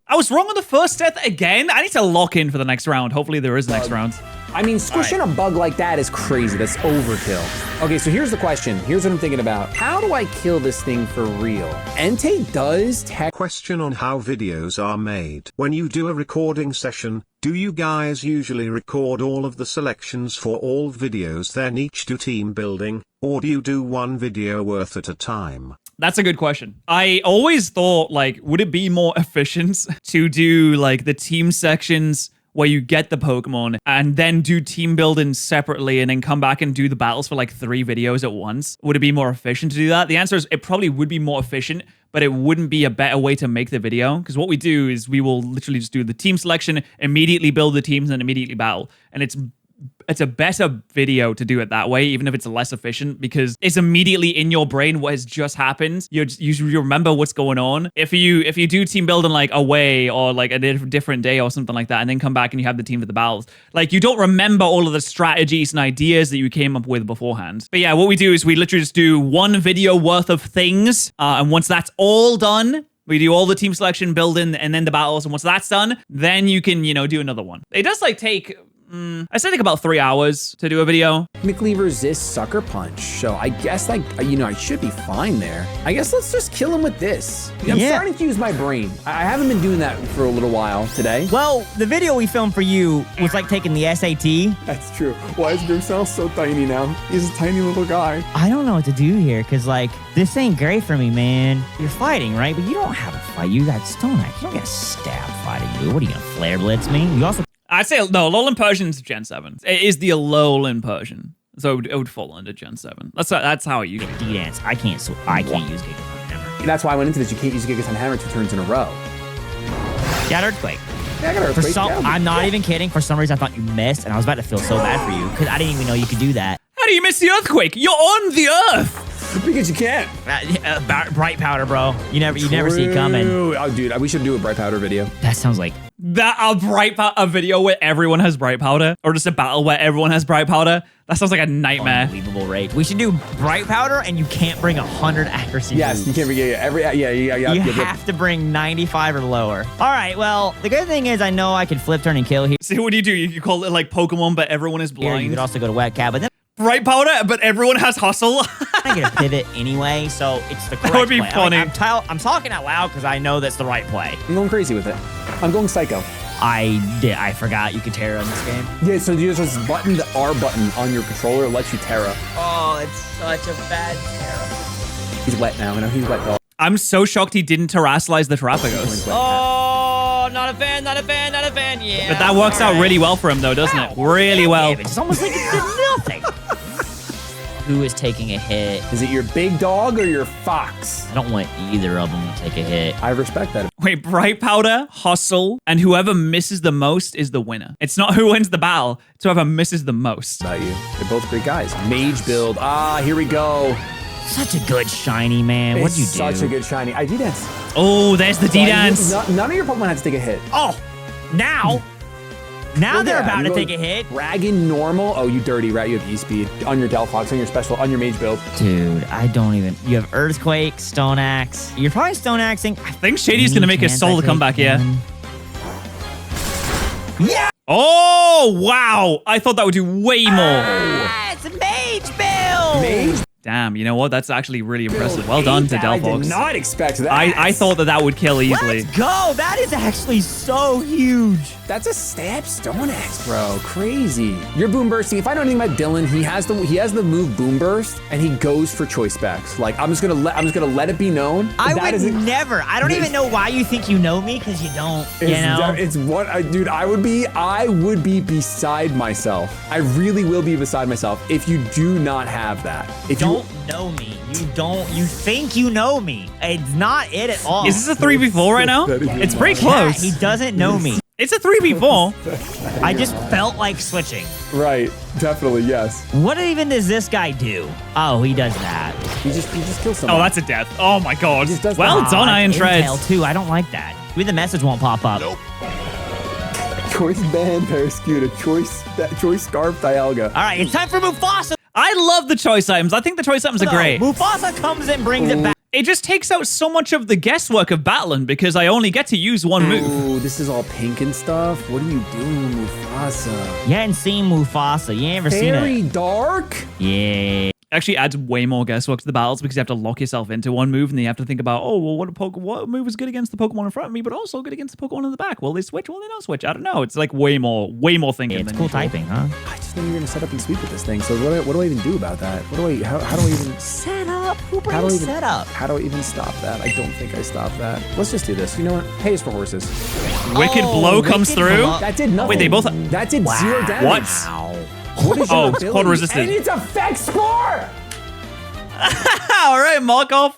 I was wrong on the first death again. I need to lock in for the next round. Hopefully there is a next round. I mean, squishing a bug like that is crazy. That's overkill. Okay, so here's the question. Here's what I'm thinking about. How do I kill this thing for real? Entei does tech. Question on how videos are made. When you do a recording session, Do you guys usually record all of the selections for all videos then each do team building, or do you do one video worth at a time? That's a good question. I always thought, like, would it be more efficient to do, like, the team sections where you get the Pokemon and then do team building separately and then come back and do the battles for, like, 3 videos at once? Would it be more efficient to do that? The answer is it probably would be more efficient, but it wouldn't be a better way to make the video. Because what we do is we will literally just do the team selection, immediately build the teams, and immediately battle. And it's a better video to do it that way, even if it's less efficient, because it's immediately in your brain what has just happened. You remember what's going on. If you do team building like away or like a different day or something like that, and then come back and you have the team for the battles, like you don't remember all of the strategies and ideas that you came up with beforehand. But yeah, what we do is we literally just do one video worth of things, and once that's all done, we do all the team selection, building, and then the battles. And once that's done, then you can, do another one. It does like take, I say like about 3 hours to do a video. McLeave resists Sucker Punch, so I guess like, I should be fine there. I guess let's just kill him with this. I'm starting to use my brain. I haven't been doing that for a little while today. Well, the video we filmed for you was like taking the SAT. That's true. Why is Grimsell so tiny now? He's a tiny little guy. I don't know what to do here, because, like, this ain't great for me, man. You're fighting, right? But you don't have a fight. You got Stone Axe. You don't get a stab fighting you. What are you gonna Flare Blitz me? You also... I'd say, no, Alolan Persian's Gen 7. It is the Alolan Persian. So it would fall under Gen 7. That's how you D-Dance. I can't use Gigaton Hammer. That's why I went into this. You can't use Gigaton Hammer 2 turns in a row. Got Earthquake. Yeah, I got Earthquake. I'm not even kidding. For some reason, I thought you missed, and I was about to feel so bad for you, because I didn't even know you could do that. How do you miss the Earthquake? You're on the Earth! Because you can't. Bright Powder, bro. You never see it coming. Oh, dude, we should do a Bright Powder video. That sounds like... A video where everyone has Bright Powder, or just a battle where everyone has Bright Powder. That sounds like a nightmare. Unbelievable rate. We should do Bright Powder, and you can't bring 100 accuracy. Yes, moves. you can't bring You have to bring 95 or lower. All right, well, the good thing is I know I can flip, turn, and kill here. See, what do? You call it like Pokemon, but everyone is You blind. could also go to Wet Cat, but then Bright Powder, but everyone has Hustle. I get a pivot anyway, so it's the correct That would be play. funny. I'm talking out loud because I know that's the right play. I'm going crazy with it. I'm going Psycho. I forgot you could Terra in this game. Yeah, so you just button the R button on your controller, it lets you Terra. Oh, it's such a bad Terra. He's wet now. I know he's wet, dog. I'm so shocked he didn't terrestrialize the Terrapagos. Oh, not a fan. Yeah. But that works out really well for him, though, doesn't it? Really well. It's almost like it did nothing. Who is taking a hit? Is it your big dog or your fox? I don't want either of them to take a hit. I respect that. Wait, Bright Powder, Hustle, and whoever misses the most is the winner. It's not who wins the battle, it's whoever misses the most. About you. They're both great guys. Mage build. Ah, here we go. Such a good shiny, man. What'd you do? Such a good shiny. I D-Dance. Oh, there's the D-Dance. None of your Pokemon had to take a hit. Oh, now they're about to take a hit. Dragon normal. Oh, you dirty rat. You have E-Speed on your Delphox, on your special, on your Mage build. Dude, I don't even... You have Earthquake, Stone Axe. You're probably Stone Axing. I think Shady's going to make a solid comeback here. Yeah! Oh, wow. I thought that would do way more. Ah, it's a Mage build! Mage Damn, you know what? That's actually really impressive. Well done to I Delphox. did not expect that. I thought that would kill easily. Let's go! That is actually so huge. That's a stab Stone Axe, bro. Crazy. You're boom bursting. If I know anything about Dylan, he has the move boom burst, and he goes for choice specs. Like I'm just gonna let it be known. I would never. I don't even know why you think you know me, because you don't. It's what dude. I would be beside myself. I really will be beside myself if you do not have that. If you don't know me. You think you know me. It's not it at all. Is this a 3v4 right now? It's pretty close. Yeah, he doesn't know me. It's a 3v4. I just felt like switching. Right. Definitely, yes. What even does this guy do? Oh, he does that. He just kills someone. Oh, that's a death. Oh my god. He just does Well that. done, Iron Treads. Intel too. I don't like that. Maybe the message won't pop up. Nope. Choice band, Parascuta. Choice scarf, Dialga. All right, it's time for Mufasa. I love the choice items. I think the choice items are great. Mufasa comes and brings it back. It just takes out so much of the guesswork of battling because I only get to use one move. Ooh, this is all pink and stuff. What are you doing, Mufasa? You hadn't seen Mufasa. You ain't ever seen it. Very dark? Yeah. Actually adds way more guesswork to the battles because you have to lock yourself into one move and then you have to think about, oh, well, what move is good against the Pokemon in front of me, but also good against the Pokemon in the back? Will they switch? Will they not switch? I don't know. It's like way more thinking. It's than cool usual. typing, huh? I just think you're gonna set up and sweep with this thing. So what do I even do about that? How do I even Set up. Who how do I brings even set up? How do I even stop that? I don't think I stopped that. Let's just do this. You know what? Pays for horses. Wicked Blow comes Wicked through. Blow. That did nothing. Wait, they both. That did 0 damage. What? What is your Oh, it's ability? cold resistant. And it's effect spore! All right, mark off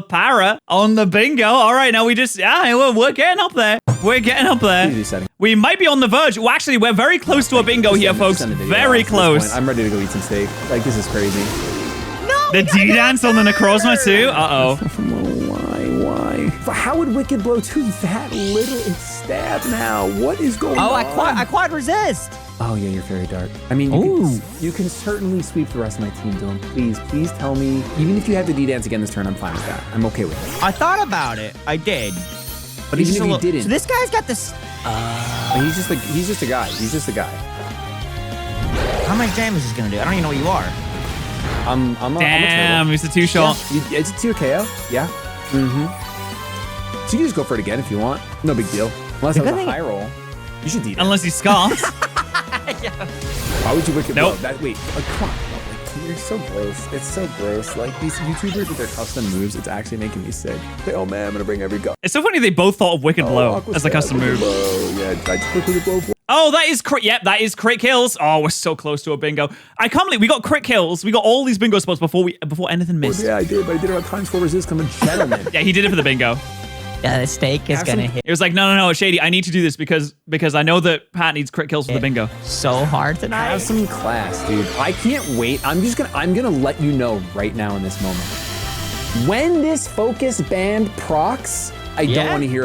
Para on the bingo. All right, now we're getting up there. We're getting up there. Easy setting. We might be on the verge. Well, actually, we're very close to a bingo here, folks. Send the video Very off at this close. point. I'm ready to go eat some steak. Like, this is crazy. No, The D-Dance on the Necrozma, too? Uh-oh. Why? How would Wicked Blow do that little? It's stab now. What is going on? I quad resist. Oh yeah, you're very dark. I mean, you can certainly sweep the rest of my team, Dylan. Please tell me. Even if you have the D-Dance again this turn, I'm fine with that. I'm okay with it. I thought about it. I did. But even if you didn't, So this guy's got this. he's just a guy. He's just a guy. How much damage is this gonna do? I don't even know what you are. I'm a Damn, it's a two-shot. It's a 2 KO. Yeah. Mm-hmm. So you can just go for it again if you want. No big deal. Unless it was a high roll. You should D-Dance. Unless he scarfs. Why would you Wicked Nope. Blow? Wait, come on. Like, you're so gross. It's so gross. Like, these YouTubers with their custom moves, it's actually making me sick. Like, oh man, I'm gonna bring every gun. It's so funny they both thought of Wicked Blow as a custom move. Yeah, I just click Wicked Blow. Oh, that is crit. Yep, that is crit kills. Oh, we're so close to a bingo. I can't believe we got crit kills. We got all these bingo spots before anything missed. Yeah, I did, but I did it on times 4 resist. I'm a gentleman. Yeah, he did it for the bingo. Yeah, the steak is gonna hit It was like, no, Shady, I need to do this because I know that Pat needs crit kills for the bingo. so hard tonight. Have some class, dude. I can't wait. I'm gonna let you know right now in this moment. When this focus band procs, I don't want to hear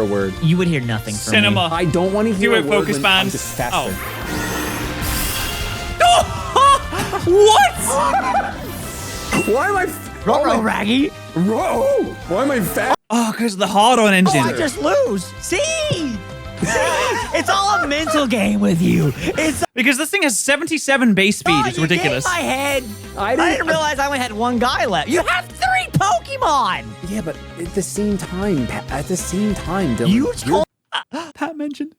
a word. You would hear nothing from Cinema. I don't want to hear Do a it, word focus when band. I'm just faster. What? Why am I? Roll, Raggy. Whoa! Why am I fast? Oh, because of the hard-on engine. Oh, I just lose. See? It's all a mental game with you. It's Because this thing has 77 base speed. It's you ridiculous. hit my head. I didn't realize I only had one guy left. You have 3 Pokemon. Yeah, but at the same time, Dylan. You told Pat mentioned.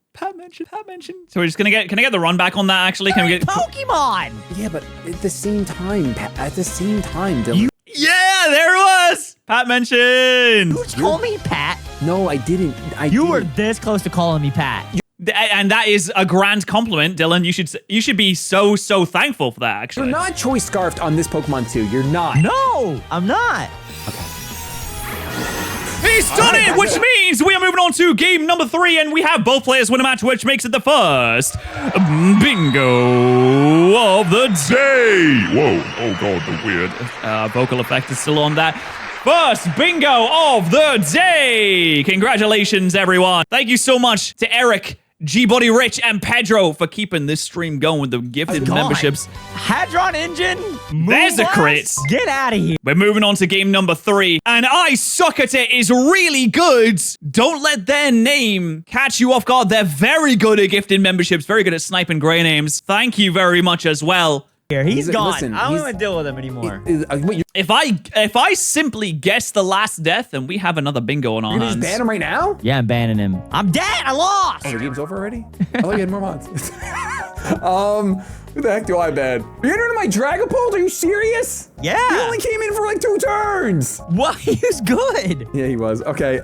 So we're just gonna can I get the run back on that actually? Can we get Pokemon. Yeah, but at the same time, Dylan. Yeah, there it was! Pat mentioned. You call me Pat. No, I didn't. You were this close to calling me Pat. And that is a grand compliment, Dylan. You should be so thankful for that, actually. You're not choice scarfed on this Pokemon too. You're not. No, I'm not. He's done it, which means we are moving on to game number 3, and we have both players win a match, which makes it the first bingo of the day. Whoa, oh god, the weird. Vocal effect is still on that. First bingo of the day. Congratulations, everyone. Thank you so much to Eric, G-Body Rich, and Pedro for keeping this stream going with the gifted memberships. Hadron Engine. There's a crit. Get out of here. We're moving on to game number 3, and I Suck at It is really good. Don't let their name catch you off guard. They're very good at gifted memberships, very good at sniping gray names. Thank you very much as well. He's gone. Listen, I don't want to deal with him anymore. If I simply guess the last death, then we have another bingo on our You're gonna hands. just ban him right now? Yeah, I'm banning him. I'm dead. I lost. Oh, the game's over already? I thought you had more mods. Who the heck do I ban? Are you entering my Dragapult? Are you serious? Yeah. He only came in for like 2 turns. What? He was good. Yeah, he was. Okay,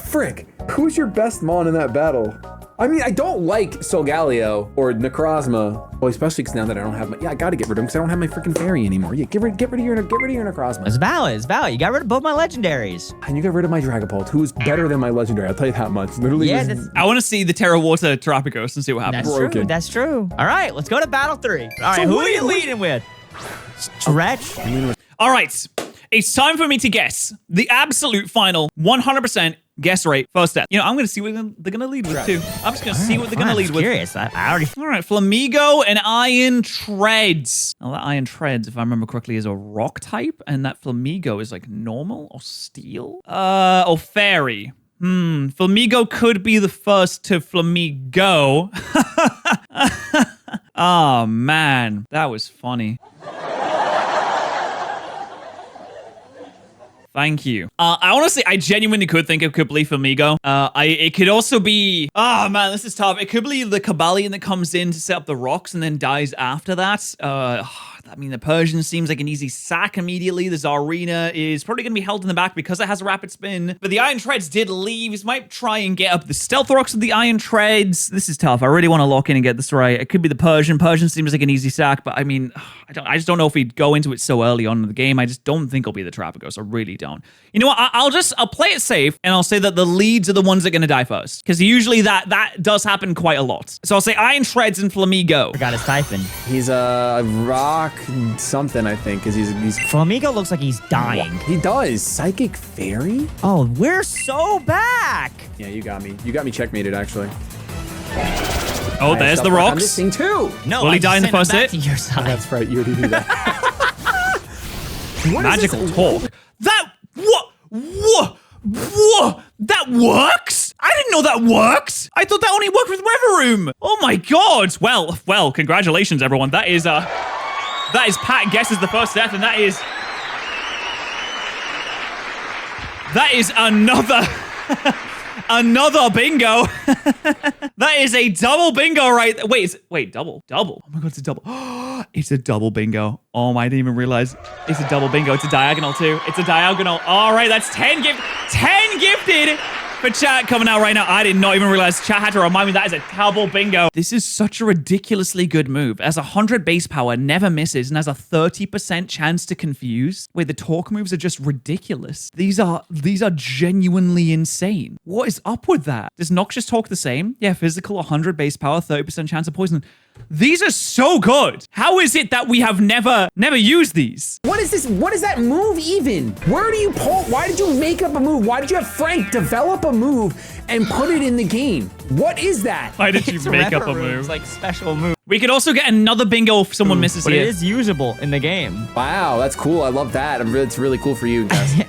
frick. Who's your best mon in that battle? I mean, I don't like Solgaleo or Necrozma. Well, especially because now that I don't have my, I gotta get rid of him because I don't have my freaking fairy anymore. Yeah, get rid of your Necrozma. It's valid. It's valid. You got rid of both my legendaries. And you got rid of my Dragapult, who's better than my legendary. I'll tell you that much. Literally, Yeah, just- that's, I want to see the Terra Water Terrapagos and see what happens. that's true. That's true. All right, let's go to battle 3. All right, who are you leading with? Stretch. All right, it's time for me to guess the absolute final 100% guess rate first step. You know, I'm going to see what they're going to lead with too. I'm just going to see what they're going to lead with. Curious. I already. All right, Flamigo and Iron Treads. Now that Iron Treads, if I remember correctly, is a rock type, and that Flamigo is like normal or steel. Or fairy. Flamigo could be the first to Flamigo. Oh man, that was funny. Thank you. I genuinely could think it could be Flamigo. It could also be, oh man, this is tough. It could be the Kabbalion that comes in to set up the rocks and then dies after that. I mean, the Persian seems like an easy sack immediately. The Tsarina is probably going to be held in the back because it has a rapid spin. But the Iron Treads did leave. He might try and get up the Stealth Rocks with the Iron Treads. This is tough. I really want to lock in and get this right. It could be the Persian. Persian seems like an easy sack, but I mean, I just don't know if he'd go into it so early on in the game. I just don't think it'll be the Trapagos. I really don't. You know what? I'll play it safe, and I'll say that the leads are the ones that are going to die first. Because usually that does happen quite a lot. So I'll say Iron Treads and Flamigo. Forgot his typing. He's a rock something, I think, because he's Flamigo looks like he's dying. He does. Psychic Fairy? Oh, we're so back. Yeah, you got me. You got me checkmated, actually. Oh, there's the rocks. I'm just seeing two. No, Will he die in the first hit? To your side. Oh, that's right. You already knew that. Magical talk. That that works? I didn't know that works. I thought that only worked with Rever Room. Oh my god. Well, congratulations everyone. That is Pat guesses the first death, and that is another another bingo. That is a double bingo right there. Wait, double. Oh my god, it's a double. It's a double bingo. Oh my, I didn't even realize. It's a double bingo. It's a diagonal too. It's a diagonal. All right, that's 10 gifted for chat coming out right now. I did not even realize. Chat had to remind me that is a double bingo. This is such a ridiculously good move. As 100 base power, never misses, and has a 30% chance to confuse. Wait, the talk moves are just ridiculous. These are genuinely insane. What is up with that? Does Noxious talk the same? Yeah, physical, 100 base power, 30% chance of poison. These are so good. How is it that we have never used these? What is this? What is that move even? Where do you pull? Why did you make up a move? Why did you have Frank develop a move and put it in the game? What is that? Why did you make up a It's move? like special move. We could also get another bingo if someone misses But here. it is usable in the game. Wow, that's cool. I love that. It's really cool for you, Jess.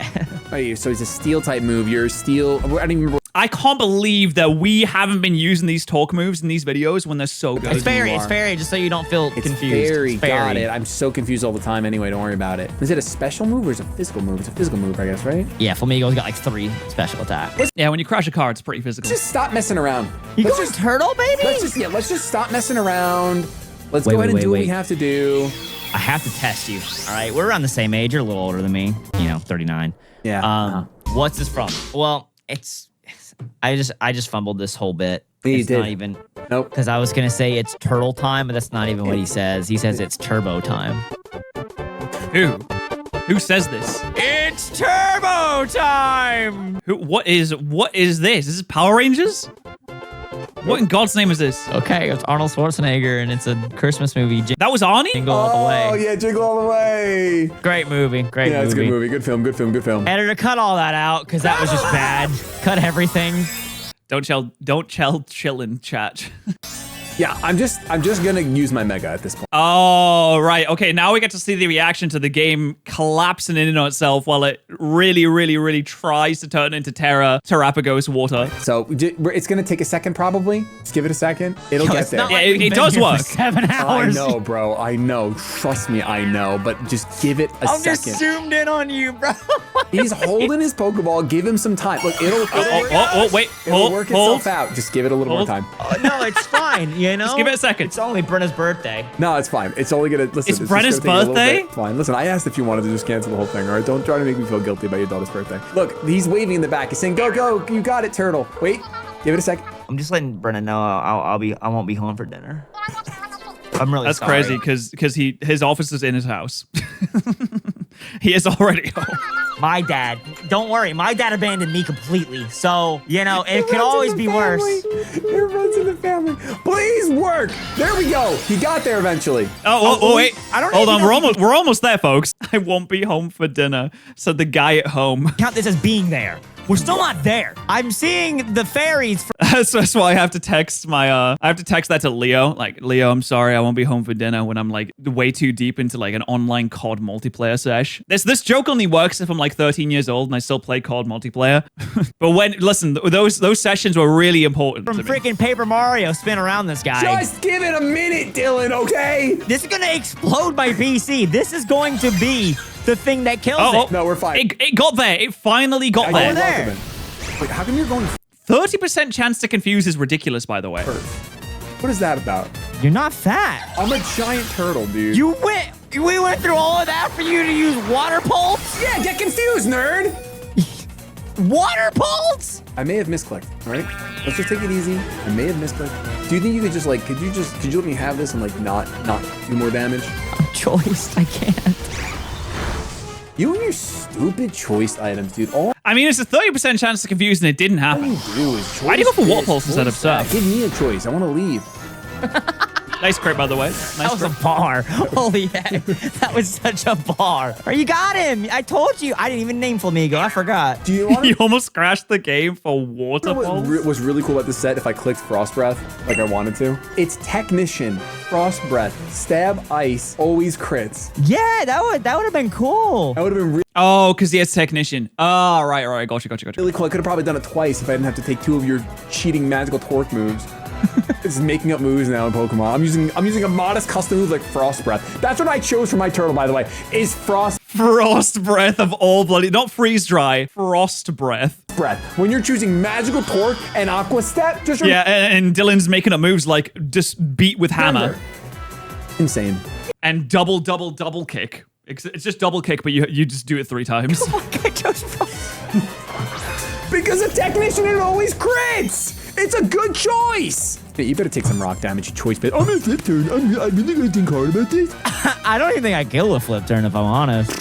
Oh, so it's a steel type move. You're steel. I don't even remember. I can't believe that we haven't been using these talk moves in these videos when they're so good. It's fairy, just so you don't feel confused. Fairy. It's fairy. Got it. I'm so confused all the time anyway. Don't worry about it. Is it a special move or is it a physical move? It's a physical move, I guess, right? Yeah, Flamigo's got like 3 special attacks. Yeah, when you crash a car, it's pretty physical. Let's just stop messing around. You Let's going turtle, baby? let's just stop messing around. Let's Wait, go ahead and do what wait. we have to do. I have to test you. All right, we're around the same age. You're a little older than me. 39. Yeah. What's this from? Well, I just fumbled this whole bit. You It's did. not even. Nope. Because I was gonna say it's turtle time, but that's not even what he says. He says it's turbo time. Who says this? It's turbo time. What is this? This is Power Rangers? What in God's name is this? Okay, it's Arnold Schwarzenegger, and it's a Christmas movie. That was Arnie? Jingle all the way. Oh, yeah, Jingle All the Way. Great movie. Great Yeah, movie. it's a good movie. Good film. Good film. Good film. Editor, cut all that out because that was just bad. Cut everything. Don't chill in chat. Yeah, I'm just gonna use my mega at this point. Oh, right. Okay, now we get to see the reaction to the game collapsing in on itself while it really tries to turn into Terrapagos water. So it's gonna take a second, probably. Just give it a second. It'll get It's there. not Yeah, like it we've been does here for work. 7 I hours. know, bro. I know. Trust me, I know. But just give it a I'm second. just zoomed in on you, bro. He's holding his Pokeball. Give him some time. Look, it'll Wait. it'll work itself Hold. out. Just give it a little more Hold. time. Oh, no, it's fine. You know, Just give it a second. It's only Brenna's birthday. No, it's fine. It's only gonna listen. It's just Brenna's gonna take a little birthday? bit. Fine. Listen, I asked if you wanted to just cancel the whole thing. All right, don't try to make me feel guilty about your daughter's birthday. Look, he's waving in the back. He's saying, "Go, go, you got it, turtle." Wait, give it a second. I'm just letting Brenna know I won't be home for dinner. I'm really That's sorry. crazy because his office is in his house. He is already home. My dad. Don't worry, my dad abandoned me completely. So it could always be worse. It runs in the family. Please work. There we go. He got there eventually. Oh, wait. I don't Hold even on, know if we're almost there, folks. I won't be home for dinner, said the guy at home. Count this as being there. We're still not there. I'm seeing the fairies. That's why I have to text I have to text that to Leo. Like, Leo, I'm sorry, I won't be home for dinner when I'm like way too deep into like an online COD multiplayer sesh. This joke only works if I'm like 13 years old and I still play COD multiplayer. But listen, those sessions were really important From to me. freaking Paper Mario spin around this guy. Just give it a minute, Dylan. Okay. This is gonna explode my PC. This is going to be the thing that kills it. No, we're fine. It got there. It finally got I there. there. welcome it. Wait, how come you're going 30% chance to confuse is ridiculous, by the way. first? What is that about? You're not fat. I'm a giant turtle, dude. We went through all of that for you to use water pulse? Yeah, get confused, nerd. Water pulse? I may have misclicked. All right, let's just take it easy. I may have misclicked. Do you think you could just like, could you let me have this and like not do more damage? I'm choiced. I can't. You and your stupid choice items, dude. All I mean, it's a 30% chance to confuse, and it didn't happen. you do is choice. Why do you go for water this, pulse instead of choice that. surf? Give me a choice. I want to leave. Nice crit, by the way. That Nice was crit. a bar. Holy heck. That was such a bar. You got him. I told you. I didn't even name Flamigo. I forgot. Do you want You to? almost crashed the game for water What pulse. was really cool about this set, if I clicked Frost Breath like I wanted to, it's Technician, Frost Breath, Stab Ice, always crits. Yeah, that would have been cool. That would have been Oh, because he has Technician. Oh, right. Gotcha. really cool. I could have probably done it twice if I didn't have to take 2 of your cheating magical torque moves. It's making up moves now in Pokemon. I'm using a modest custom move like Frost Breath. That's what I chose for my turtle, by the way, is Frost Frost breath of all bloody, not freeze dry. Frost breath. Breath. When you're choosing magical torque and Aqua Step, just Yeah, and Dylan's making up moves like just beat with hammer insane. and double kick. It's just double kick, but you just do it 3 times. I chose Frost. Because a Technician, it always crits. It's a good choice. Yeah, you better take some rock damage, you choice bit. I'm gonna flip turn. I'm really gonna think hard about this. I don't even think I kill a flip turn if I'm honest.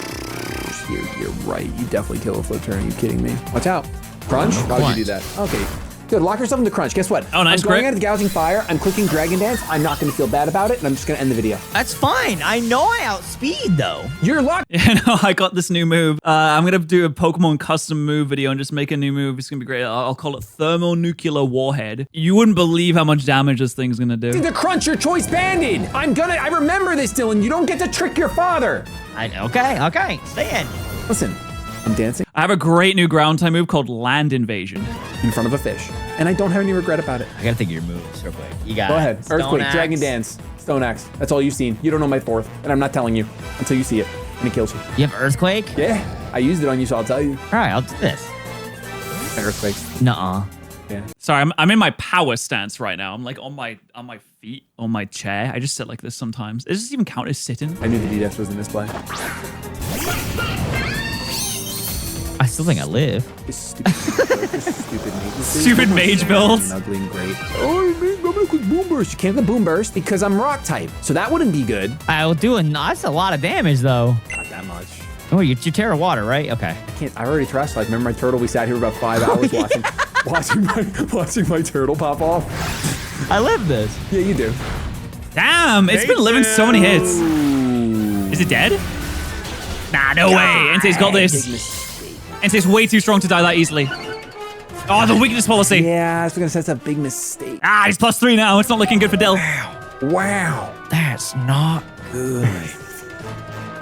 You're right. You definitely kill a flip turn. Are you kidding me? Watch out. Crunch? Why would you do that? Okay. Good. Lock yourself into Crunch. Guess what? Oh, nice I'm going crit. at the Gouging Fire. I'm clicking Dragon Dance. I'm not going to feel bad about it, and I'm just going to end the video. That's fine. I know I outspeed though. You're locked. Yeah, no, I got this new move. I'm gonna do a Pokemon custom move video and just make a new move. It's gonna be great. I'll call it Thermonuclear Warhead. You wouldn't believe how much damage this thing's gonna do. The Crunch, your choice banded. I remember this, Dylan. You don't get to trick your father. Okay. Stay in. Listen, I'm dancing I have a great new ground type move called Land Invasion. in front of a fish, and I don't have any regret about it. I gotta think of your moves real quick. You got Go it. ahead. Stone Earthquake, Axe. Dragon Dance, Stone Axe. That's all you've seen. You don't know my 4th, and I'm not telling you until you see it, and it kills you. You have Earthquake? Yeah, I used it on you, so I'll tell you. All right, I'll do this. Earthquake. Nuh-uh. Yeah. Sorry, I'm in my power stance right now. I'm like on my feet, on my chair. I just sit like this sometimes. Does this even count as sitting? I knew the DDS was in this play. I still think I live. This stupid mage. Stupid mage builds. Ugly and great. Oh, I'm gonna click Boom Burst. You can't click Boom Burst because I'm Rock type, so that wouldn't be good. I'll do that's a lot of damage though. Not that much. Oh, you Terra Water, right? Okay. I can't. I already trashed life. Remember my turtle? We sat here about 5 hours watching my turtle pop off. I live this. Yeah, you do. Damn, it's been living so many hits. Is it dead? Nah, no way. Entei's got this. Entei's way too strong to die that easily. Oh, the weakness policy. Yeah, I was gonna say that's a big mistake. Ah, he's +3 now. It's not looking good for Dill. Wow. That's not good.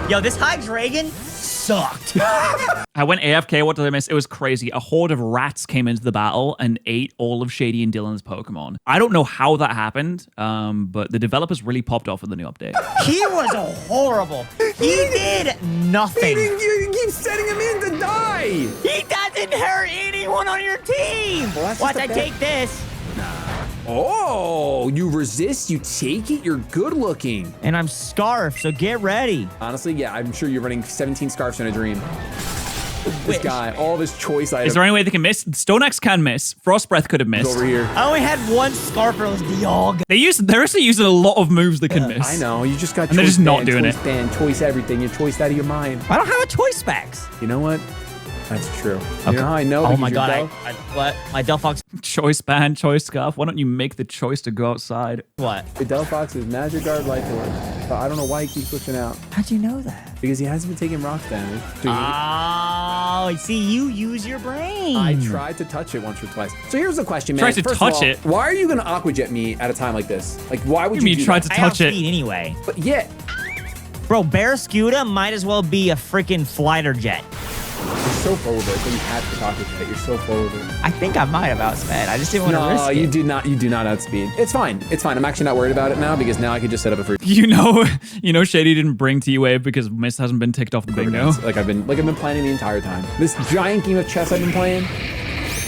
Yo, this high dragon sucked. I went AFK. What did I miss? It was crazy. A horde of rats came into the battle and ate all of Shady and Dylan's Pokemon. I don't know how that happened, but the developers really popped off with the new update. He was horrible. He did nothing. You keep setting him in to die. He doesn't hurt anyone on your team. Well, that's Watch, just a I bad- take this. Oh, you resist, you take it, you're good looking. And I'm Scarf, so get ready. Honestly, yeah, I'm sure you're running 17 Scarfs in a dream. This Wish. guy, all of his choice items Is there any way they can miss? Stone Axe can miss. Frost Breath could have missed. over here. I only had one Scarf, it was Dialga. They're actually using a lot of moves they can miss. I know, you just got And they're choice just not band, doing choice it. band, choice everything, you choice out of your mind. I don't have a choice specs. You know what? That's true. Okay. You know how I know? Oh Because my you're god, Delph? what? My Delphox. Choice band, choice scarf. Why don't you make the choice to go outside? What? The Delphox is Magic Guard Life Orb. But I don't know why he keeps switching out. How'd you know that? Because he hasn't been taking rock damage. Dude, Oh, see, you use your brain. I tried to touch it once or twice. So here's the question, man. Tried to First of touch all, it? Why are you going to Aqua Jet me at a time like this? Like, why would You you mean do tried that? to touch it? outspeed anyway. But yeah, Bro, Barraskewda might as well be a freaking fighter jet. so full of it. Then you have to talk with it. You're so full of it. I think I might have outsped. I just didn't want to risk No, it. you do not. You do not outspeed. It's fine. It's fine. I'm actually not worried about it now because now I could just set up a free. You know, Shady didn't bring T-Wave because Mist hasn't been ticked off the bingo. Like I've been planning the entire time. This giant game of chess I've been playing.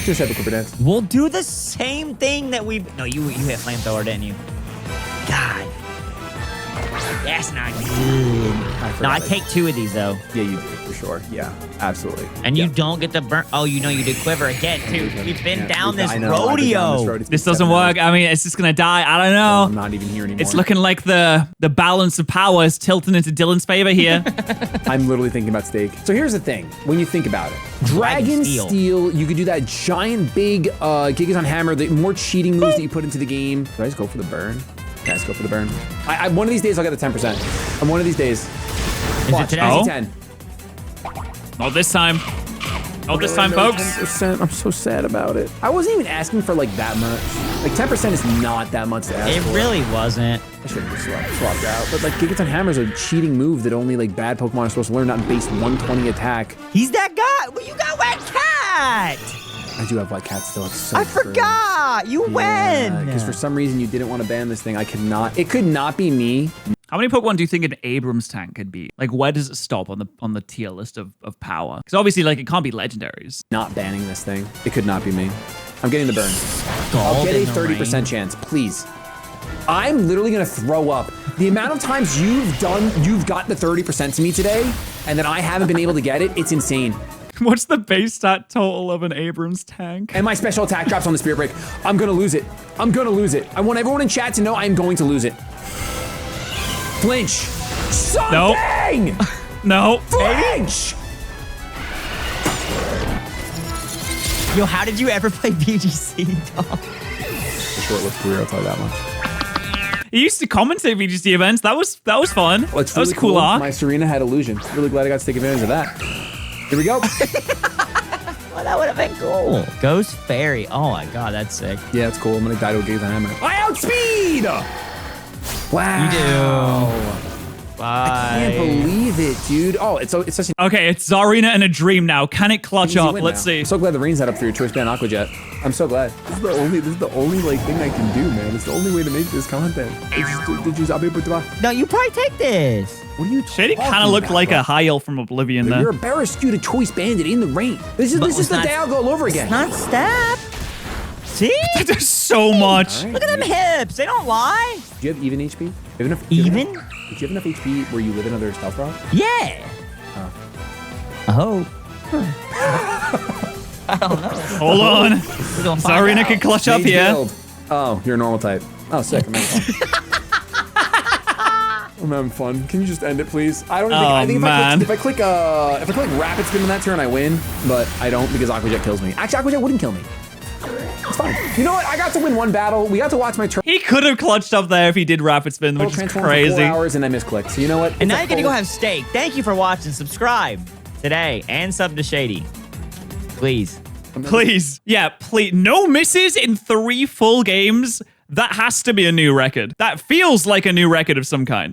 Just had the Clipper Dance. We'll do the same thing that we. No, you hit flamethrower, didn't you? God. That's not good. No, I take 2 of these though. Yeah, you do for sure. Yeah, absolutely. And you don't get the burn. Oh, you know you did quiver again too. We've been down this I know, I've been rodeo. down this road. It's This been doesn't 7 work. hours. I mean, it's just gonna die. I don't know. I'm not even here anymore. It's looking like the balance of power is tilting into Dylan's favor here. I'm literally thinking about steak. So here's the thing. When you think about it, Dragon Steel, you could do that giant big Gigaton Hammer, the more cheating moves that you put into the game. Did I just go for the burn? Yeah, let's go for the burn. One of these days I'll get the 10%. On one of these days. Is it today? Oh. 10. Not this time. Not this time, No folks. 10%. I'm so sad about it. I wasn't even asking for like that much. Like 10% is not that much to ask It for. really wasn't. I should have just swapped out. But like Gigaton Hammer is a cheating move that only like bad Pokemon are supposed to learn, not base 120 attack. He's that guy. Well, you got Wet Cat. I do have White Cat still. It's so I true. forgot. You win. Because for some reason you didn't want to ban this thing. I could not. It could not be me. How many Pokemon do you think an Abrams tank could be? Like, where does it stop on the tier list of power? Because obviously, like, it can't be legendaries. Not banning this thing. It could not be me. I'm getting the burn. Gold I'll get a in the 30% rain. chance, please. I'm literally gonna throw up. The amount of times you've got the 30% to me today, and then I haven't been able to get it, it's insane. What's the base stat total of an Abrams tank? And my special attack drops on the Spirit Break. I'm gonna lose it. I'm gonna lose it. I want everyone in chat to know I'm going to lose it. Flinch. Something! No. Flinch! Yo, how did you ever play BGC, dog? A short-lived career, I'll tell you that much. He used to commentate VGC events. That was fun. Well, it's that was really cool. My Serena had illusion. Really glad I got to take advantage of that. Here we go. Well, that would have been cool. Ghost Fairy. Oh my god, that's sick. Yeah, it's cool. I'm gonna die to a Gigaton Hammer. I outspeed! Wow. You do. Bye. I can't believe it, dude. Oh, it's such an Okay, it's Zarina and a dream now. Can it clutch easy up? win Let's now. see. I'm so glad the rain's not up for your choice band Aqua Jet. I'm so glad. This is the only like thing I can do, man. It's the only way to make this content. No, you probably take this. What are you Shady kind of talking looked about, like bro? a Hyel from Oblivion there. You're embarrassed to choice bandit in the rain. This is it's the not- day I'll go all over again. Not step. See? There's so much. All right. Look at them hips. They don't lie. Do you have even HP? Do you have enough, Even? Do you have enough HP where you live in another stealth rock? Yeah. I hope. I don't know. Hold on. We're gonna find Zarina out. can clutch up Mage here. build. Oh, you're a normal type. Oh, sick. I'm having fun. I'm having fun. Can you just end it, please? I don't think. Oh, I think man. if I click rapid spin on that turn, I win. But I don't because Aqua Jet kills me. Actually, Aqua Jet wouldn't kill me. It's fine. You know what? I got to win one battle. We got to watch my turn He could have clutched up there if he did rapid spin, which is transform for crazy. 4 hours and I misclicked. So you know what? And now you're gonna go have steak. Thank you for watching. Subscribe today and sub to Shady. Please. Please. Yeah, please. No misses in 3 full games. That has to be a new record. That feels like a new record of some kind.